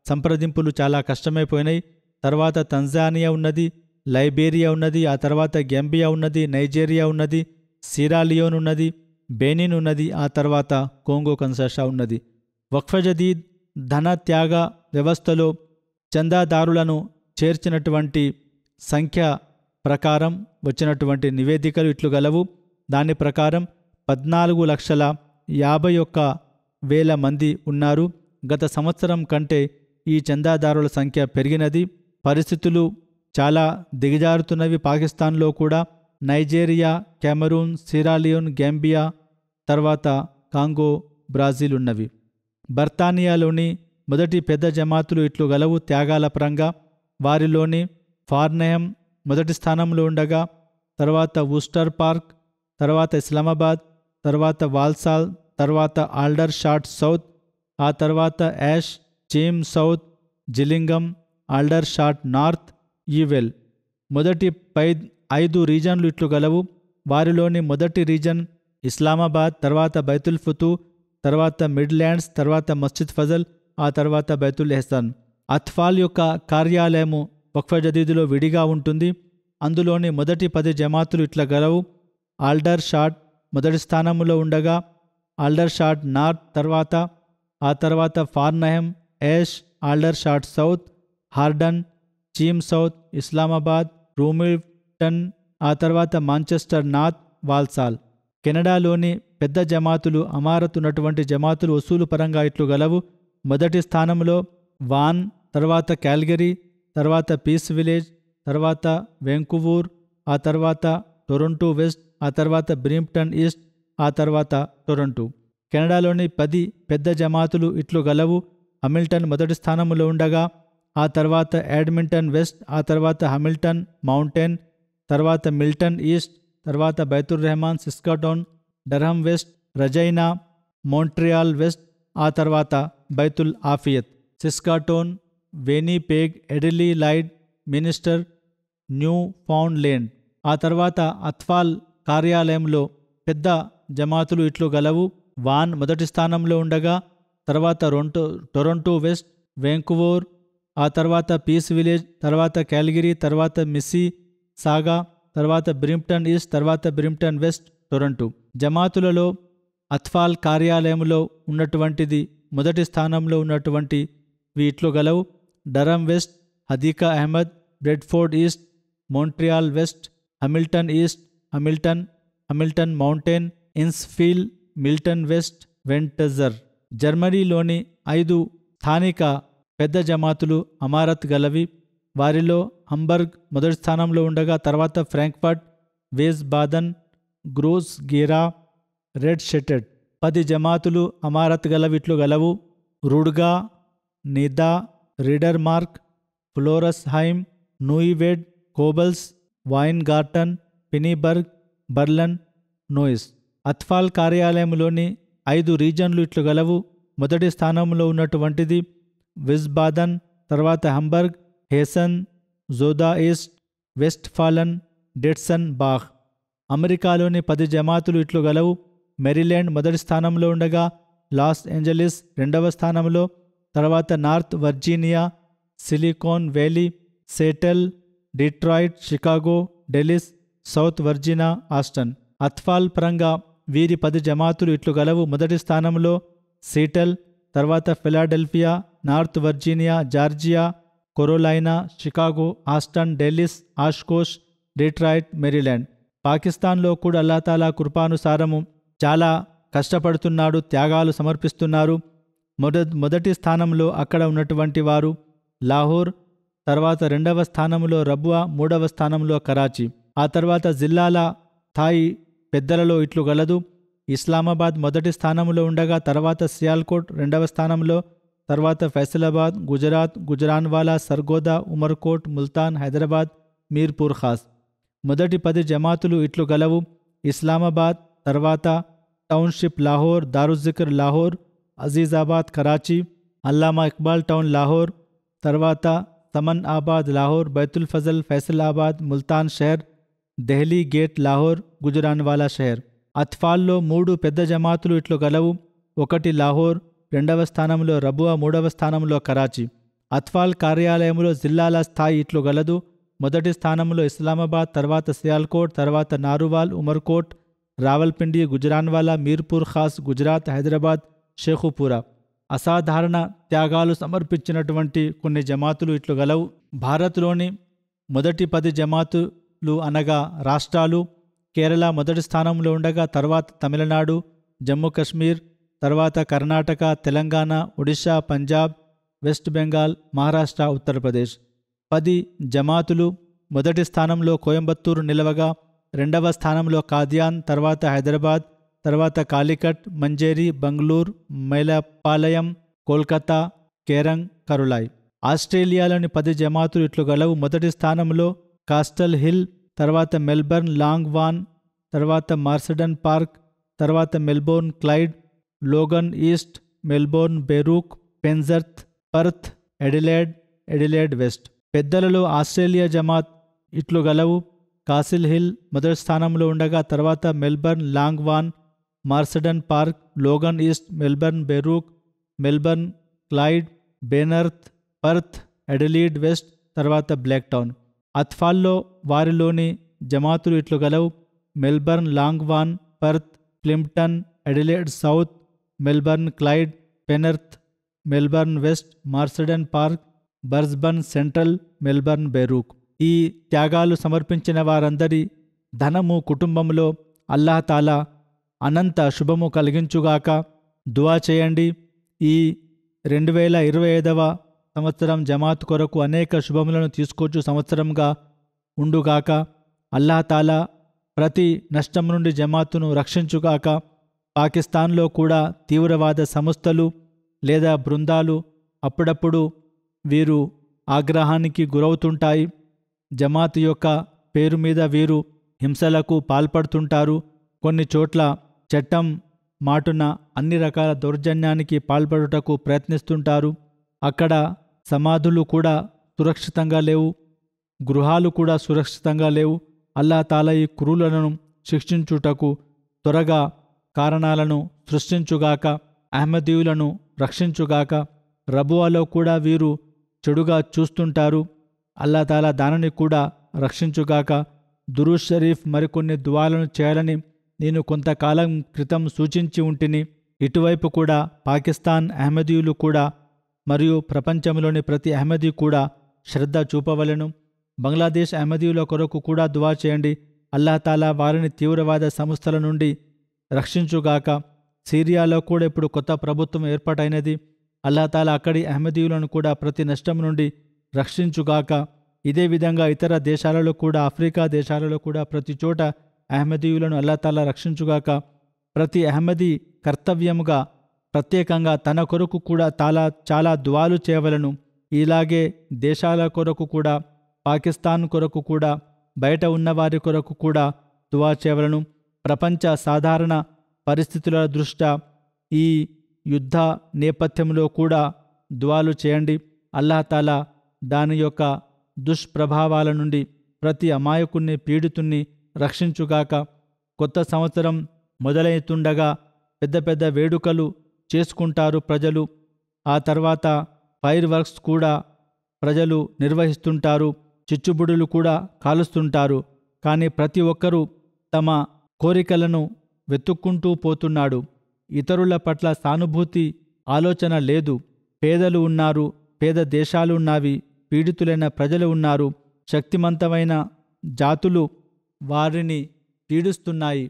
సంప్రదింపులు చాలా కష్టమైపోయినాయి. తర్వాత తంజానియా ఉన్నది, లైబేరియా ఉన్నది, ఆ తర్వాత గంబియా ఉన్నది, నైజీరియా ఉన్నది, సిరాలియోన్ ఉన్నది, బెనిన్ ఉన్నది, ఆ తర్వాత కోంగో కన్సాషా ఉన్నది. వక్ఫ్ జదీద్ ధన త్యాగ వ్యవస్థలో చందాదారులను చేర్చినటువంటి సంఖ్య ప్రకారం వచ్చినటువంటి నివేదికలు ఇట్లు గలవు. దాని ప్రకారం 14,51,000 మంది ఉన్నారు. గత సంవత్సరం కంటే ఈ చందాదారుల సంఖ్య పెరిగినది. పరిస్థితులు చాలా దిగజారుతున్నవి. పాకిస్తాన్లో కూడా నైజీరియా, కెమెరూన్, సిరాలియోన్, గంబియా, తర్వాత కాంగో, బ్రాజిల్ ఉన్నవి. బర్తానియాలోని మొదటి పెద్ద జమాతులు ఇట్లు గలవు త్యాగాల పరంగా. వారిలోని ఫార్నెహం మొదటి స్థానంలో ఉండగా, తర్వాత వుస్టర్ పార్క్, తర్వాత ఇస్లామాబాద్, తర్వాత వాల్సాల్, తర్వాత ఆల్డర్ షాట్ సౌత్, ఆ తర్వాత Ash, Cheam South, Gillingham, Aldershot North, Ewell. మొదటి 5 రీజన్లు ఇట్లు గలవు. వారిలోని మొదటి రీజన్ ఇస్లామాబాద్, తర్వాత బైతుల్ ఫుతూ, తర్వాత మిడ్లాండ్స్, తర్వాత మస్జిద్ ఫజల్, ఆ తర్వాత బైతుల్ ఎహ్సాన్. అత్ఫాల్ యొక్క కార్యాలయము వక్ఫ్ జదీదులో విడిగా ఉంటుంది. అందులోని మొదటి 10 జమాతులు ఇట్లా గలవు. ఆల్డర్ షాట్ మొదటి స్థానంలో ఉండగా, ఆల్డర్ షాట్ నార్త్, ఆ తర్వాత Farnham, Ash, Aldershot South, హార్డన్, చీమ్ సౌత్, ఇస్లామాబాద్, రూమిల్టన్, ఆ తర్వాత మాంచెస్టర్ నార్త్, వాల్సాల్. కెనడాలోని పెద్ద జమాతులు అమారత్ ఉన్నటువంటి జమాతులు వసూలు పరంగా ఇట్లు గలవు. మొదటి స్థానంలో వాన్, తర్వాత క్యాల్గరీ, తర్వాత పీస్ విలేజ్, తర్వాత వెంకువూర్, ఆ తర్వాత టొరంటో వెస్ట్, ఆ తర్వాత బ్రింప్టన్ ఈస్ట్, ఆ తర్వాత టొరంటో. కెనడాలోని 10 పెద్ద జమాతులు ఇట్లు గలవు. హమిల్టన్ మొదటి స్థానంలో ఉండగా, ఆ తర్వాత ఎడ్మింటన్ వెస్ట్, ఆ తర్వాత హమిల్టన్ మౌంటైన్, తర్వాత మిల్టన్ ఈస్ట్, తర్వాత బైతుర్ రెహమాన్, సిస్కాటోన్, డర్హమ్ వెస్ట్, రజైనా, మోంట్రియాల్ వెస్ట్, ఆ తర్వాత బైతుల్ ఆఫియత్, సిస్కాటోన్, వేనీపేగ్, ఎడిలీ లైడ్, మినిస్టర్, న్యూ ఫౌండ్లేండ్. ఆ తర్వాత అత్ఫాల్ కార్యాలయంలో పెద్ద జమాతులు ఇట్లు గలవు. వాన్ మొదటి స్థానంలో ఉండగా, తర్వాత టొరంటో వెస్ట్, వెంకువోర్, ఆ తర్వాత పీస్ విలేజ్, తర్వాత క్యాల్గరీ, తర్వాత మిస్సీ సాగా, తర్వాత బ్రింప్టన్ ఈస్ట్, తర్వాత బ్రింప్టన్ వెస్ట్, టొరంటో. జమాతులలో అత్ఫాల్ కార్యాలయంలో ఉన్నటువంటిది మొదటి స్థానంలో ఉన్నటువంటి ఇట్లు గలవు. Durham West, Hadiqa Ahmad, Bradford East, Montreal West, Hamilton East, Hamilton Mountain, Innisfil, Milton West, వెంటజర్. జర్మనీలోని 5 స్థానిక పెద్ద జమాతులు అమారత్ గలవి. వారిలో హంబర్గ్ మొదటి స్థానంలో ఉండగా, తర్వాత Frankfurt, Wiesbaden, Gross Gerau, Riedstadt. 10 జమాతులు అమారత్ గలవిట్లు గలవు. Rodgau, Nidda, Rodermark, Florsheim, Neuwied, Koblenz, Weingarten, Pinneberg, Berlin, Neuss. అత్ఫాల్ కార్యాలయంలోని 5 రీజన్లు ఇట్లు గలవు. మొదటి స్థానంలో ఉన్నటువంటిది విజ్బాదన్, తర్వాత హంబర్గ్, హేసన్, జోదా ఈస్ట్, వెస్ట్ఫాలన్, డెట్సన్ బాహ్. అమెరికాలోని 10 జమాతులు ఇట్లు గలవు. మెరీల్యాండ్ మొదటి స్థానంలో ఉండగా, లాస్ ఏంజలీస్ రెండవ స్థానంలో, తర్వాత North Virginia, Silicon Valley, Seattle, Detroit, Chicago, Dallas, South Virginia, Austin. అత్ఫాల్ పరంగా వీరి 10 జమాతులు ఇట్లు గలవు. మొదటి స్థానంలో సీటల్, తర్వాత Philadelphia, North Virginia, Georgia, Carolina, Chicago, Austin, Dallas, Oshkosh, Detroit, Maryland. పాకిస్తాన్లో కూడా అల్లాహతాలా కృపానుసారము చాలా కష్టపడుతున్నాడు, త్యాగాలు సమర్పిస్తున్నారు. మొదటి స్థానంలో అక్కడ ఉన్నటువంటి వారు లాహోర్, తర్వాత 2వ స్థానంలో రబ్వా, 3వ స్థానంలో కరాచీ. ఆ తర్వాత జిల్లాల స్థాయి పెద్దలలో ఇట్లు గలదు. ఇస్లామాబాద్ మొదటి స్థానంలో ఉండగా, తర్వాత సియాల్కోట్ 2వ స్థానంలో, తర్వాత ఫైసలాబాద్, గుజరాత్, గుజరాన్వాలా, సర్గోదా, ఉమర్కోట్, ముల్తాన్, హైదరాబాద్, మీర్పూర్ ఖాస్. మొదటి 10 జమాతులు ఇట్లు గలవు: ఇస్లామాబాద్, తర్వాత టౌన్షిప్ లాహోర్, దారుజ్జిక్ర్ లాహోర్, అజీజాబాద్ కరాచీ, అల్లామా ఇక్బాల్ టౌన్ లాహోర్, తర్వాత సమన్ ఆబాద్ లాహోర్, బైతుల్ ఫజల్ ఫైసలాబాద్, ముల్తాన్ షహర్, దెహ్లీ గేట్ లాహోర్, గుజరాన్వాలా షహర్. అత్ఫాల్లో 3 పెద్ద జమాతులు ఇట్లు గలవు: 1 లాహోర్, 2వ స్థానంలో రబువా, 3వ స్థానంలో కరాచీ. అత్ఫాల్ కార్యాలయంలో జిల్లాల స్థాయి ఇట్లు గలదు: మొదటి స్థానంలో ఇస్లామాబాద్, తర్వాత సియాల్కోట్, తర్వాత నారువాల్, ఉమర్కోట్, రావల్పిండి, గుజరాన్వాలా, మీర్పూర్ ఖాస్, గుజరాత్, హైదరాబాద్, షేఖుపురా. అసాధారణ త్యాగాలు సమర్పించినటువంటి కొన్ని జమాతులు ఇట్లు గలవు: భారత్లోని మొదటి 10 జమాతులు అనగా రాష్ట్రాలు: కేరళ మొదటి స్థానంలో ఉండగా తర్వాత తమిళనాడు, జమ్మూ కశ్మీర్, తర్వాత కర్ణాటక, తెలంగాణ, ఒడిషా, పంజాబ్, వెస్ట్ బెంగాల్, మహారాష్ట్ర, ఉత్తరప్రదేశ్. 10 జమాతులు మొదటి స్థానంలో కోయంబత్తూరు నిలవగా, 2వ స్థానంలో కాదియాన్, తర్వాత హైదరాబాద్, తర్వాత కాలికట్, మంజేరి, బంగళూరు, మైలపాలయం, కోల్కతా, కేరంగ్, కరులాయ్. ఆస్ట్రేలియాలోని 10 జమాతులు ఇట్లు గలవు: మొదటి స్థానంలో కాస్టల్ హిల్, తర్వాత మెల్బర్న్, లాంగ్ వాన్, తర్వాత మార్సడన్ పార్క్, తర్వాత Melbourne Clyde, Logan East, Melbourne Berwick, Penrith, Perth, Adelaide West. పెద్దలలో ఆస్ట్రేలియా జమాత్ ఇట్లు గలవు: కాసిల్ హిల్ మొదటి స్థానంలో ఉండగా, తర్వాత Melbourne, Langwarrin, Marsden Park, Logan East, Melbourne Berwick, Melbourne Clyde, Penrith, Perth, Adelaide West, తర్వాత బ్లాక్ టౌన్. అత్ఫాల్లో వారిలోని జమాతులు ఇట్లు గలవు: Melbourne, Langwarrin, Perth, Plympton, Adelaide South, Melbourne Clyde, Penrith, Melbourne west, మార్సడన్ park, బర్స్బన్ central, Melbourne బెరూక్. ఈ త్యాగాలు సమర్పించిన వారందరి ధనము, కుటుంబంలో అల్లాహతాలా అనంత శుభము కలిగించుగాక. దువా చేయండి. ఈ 2025వ సంవత్సరం జమాత్ కొరకు అనేక శుభములను తీసుకొచ్చు సంవత్సరంగా ఉండుగాక. అల్లాహతాలా ప్రతి నష్టం నుండి జమాతును రక్షించుగాక. పాకిస్తాన్లో కూడా తీవ్రవాద సంస్థలు లేదా బృందాలు అప్పుడప్పుడు వీరు ఆగ్రహానికి గురవుతుంటాయి. జమాత్ యొక్క పేరు మీద వీరు హింసలకు పాల్పడుతుంటారు. కొన్ని చోట్ల చట్టం మాటున అన్ని రకాల దౌర్జన్యానికి పాల్పడుటకు ప్రయత్నిస్తుంటారు. అక్కడ సమాధులు కూడా సురక్షితంగా లేవు, గృహాలు కూడా సురక్షితంగా లేవు. అల్లాహతాలా ఈ క్రూరులను శిక్షించుటకు త్వరగా కారణాలను సృష్టించుగాక. అహ్మదీయులను రక్షించుగాక. రబువాలో కూడా వీరు చెడుగా చూస్తుంటారు. అల్లాహతాలా దానిని కూడా రక్షించుగాక. దురూద్ షరీఫ్ మరికొన్ని దువాలను చేయాలని నేను కొంతకాలం క్రితం సూచించి ఉంటిని. ఇటువైపు కూడా పాకిస్తాన్ అహ్మదీయులు కూడా మరియు ప్రపంచంలోని ప్రతి అహ్మదీ కూడా శ్రద్ధ చూపవలెను. బంగ్లాదేశ్ అహ్మదీయుల కొరకు కూడా దువా చేయండి. అల్లాహతాలా వారిని తీవ్రవాద సంస్థల నుండి రక్షించుగాక. సిరియాలో కూడా ఇప్పుడు కొత్త ప్రభుత్వం ఏర్పాటైనది. అల్లాహతాలా అక్కడి అహ్మదీయులను కూడా ప్రతి నష్టం నుండి రక్షించుగాక. ఇదే విధంగా ఇతర దేశాలలో కూడా, ఆఫ్రికా దేశాలలో కూడా ప్రతి చోట అహ్మదీయులను అల్లాహతాలా రక్షించుగాక. ప్రతి అహ్మదీ కర్తవ్యముగా ప్రత్యేకంగా తన కొరకు కూడా చాలా దువాలు చేయవలను. ఇలాగే దేశాల కొరకు కూడా, పాకిస్తాన్ కొరకు కూడా, బయట ఉన్నవారి కొరకు కూడా దువా చేయవలను. ప్రపంచ సాధారణ పరిస్థితుల దృష్ట్యా ఈ యుద్ధ నేపథ్యంలో కూడా దువాలు చేయండి. అల్లాహతాలా దాని యొక్క దుష్ప్రభావాల నుండి ప్రతి అమాయకుణ్ణి, పీడితుణ్ణి రక్షించుగాక. కొత్త సంవత్సరం మొదలవుతుండగా పెద్ద పెద్ద వేడుకలు చేసుకుంటారు ప్రజలు. ఆ తర్వాత ఫైర్ వర్క్స్ కూడా ప్రజలు నిర్వహిస్తుంటారు. చిచ్చుబుడులు కూడా కాలుస్తుంటారు. కానీ ప్రతి ఒక్కరూ తమ కోరికలను వెతుక్కుంటూ పోతున్నాడు. ఇతరుల పట్ల సానుభూతి ఆలోచన లేదు. పేదలు ఉన్నారు, పేద దేశాలు ఉన్నవి, పీడితులైన ప్రజలు ఉన్నారు. శక్తిమంతమైన జాతులు వారిని పీడిస్తున్నాయి.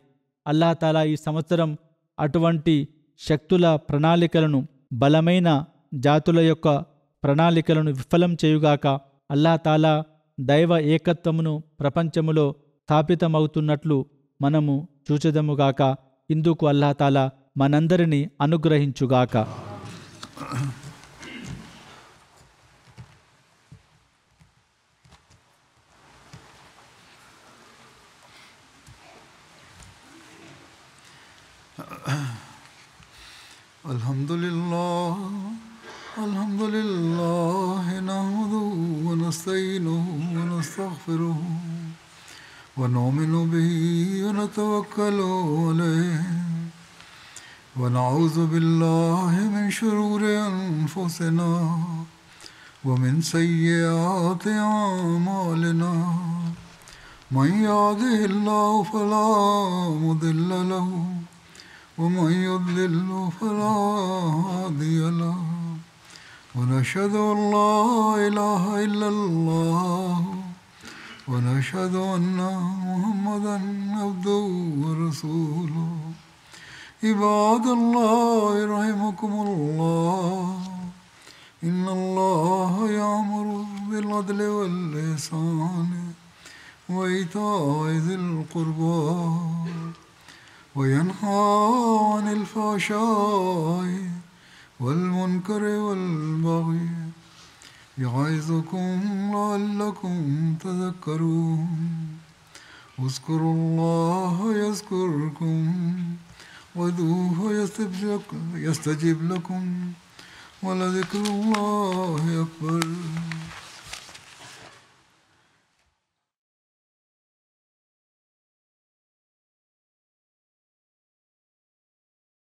అల్లాహతాలా ఈ సంవత్సరం అటువంటి శక్తుల ప్రణాళికలను, బలమైన జాతుల యొక్క ప్రణాళికలను విఫలం చేయుగాక. అల్లాహతాలా దైవ ఏకత్వమును ప్రపంచములో స్థాపితమవుతున్నట్లు మనము చూచెదముగాక. ఇందుకు అల్లాహతాలా మనందరినీ అనుగ్రహించుగాక. الحمد لله نحمده ونستعينه ونستغفره ونؤمن به ونتوكل عليه ونعوذ بالله من شرور أنفسنا ومن سيئات أعمالنا من يهده الله فلا مضل له ومن يضلل فلا هادي له ونشهد أن لا إله إلا الله ونشهد أن محمدا عبده ورسوله عباد الله رحمكم الله إن الله يأمر بالعدل والإحسان وإيتاء ذي القربى وينهى عن الفحشاء والمنكر والبغي يعظكم لعلكم تذكرون اذكروا الله يذكركم وادعوه يستجب لكم ولذكر الله أكبر.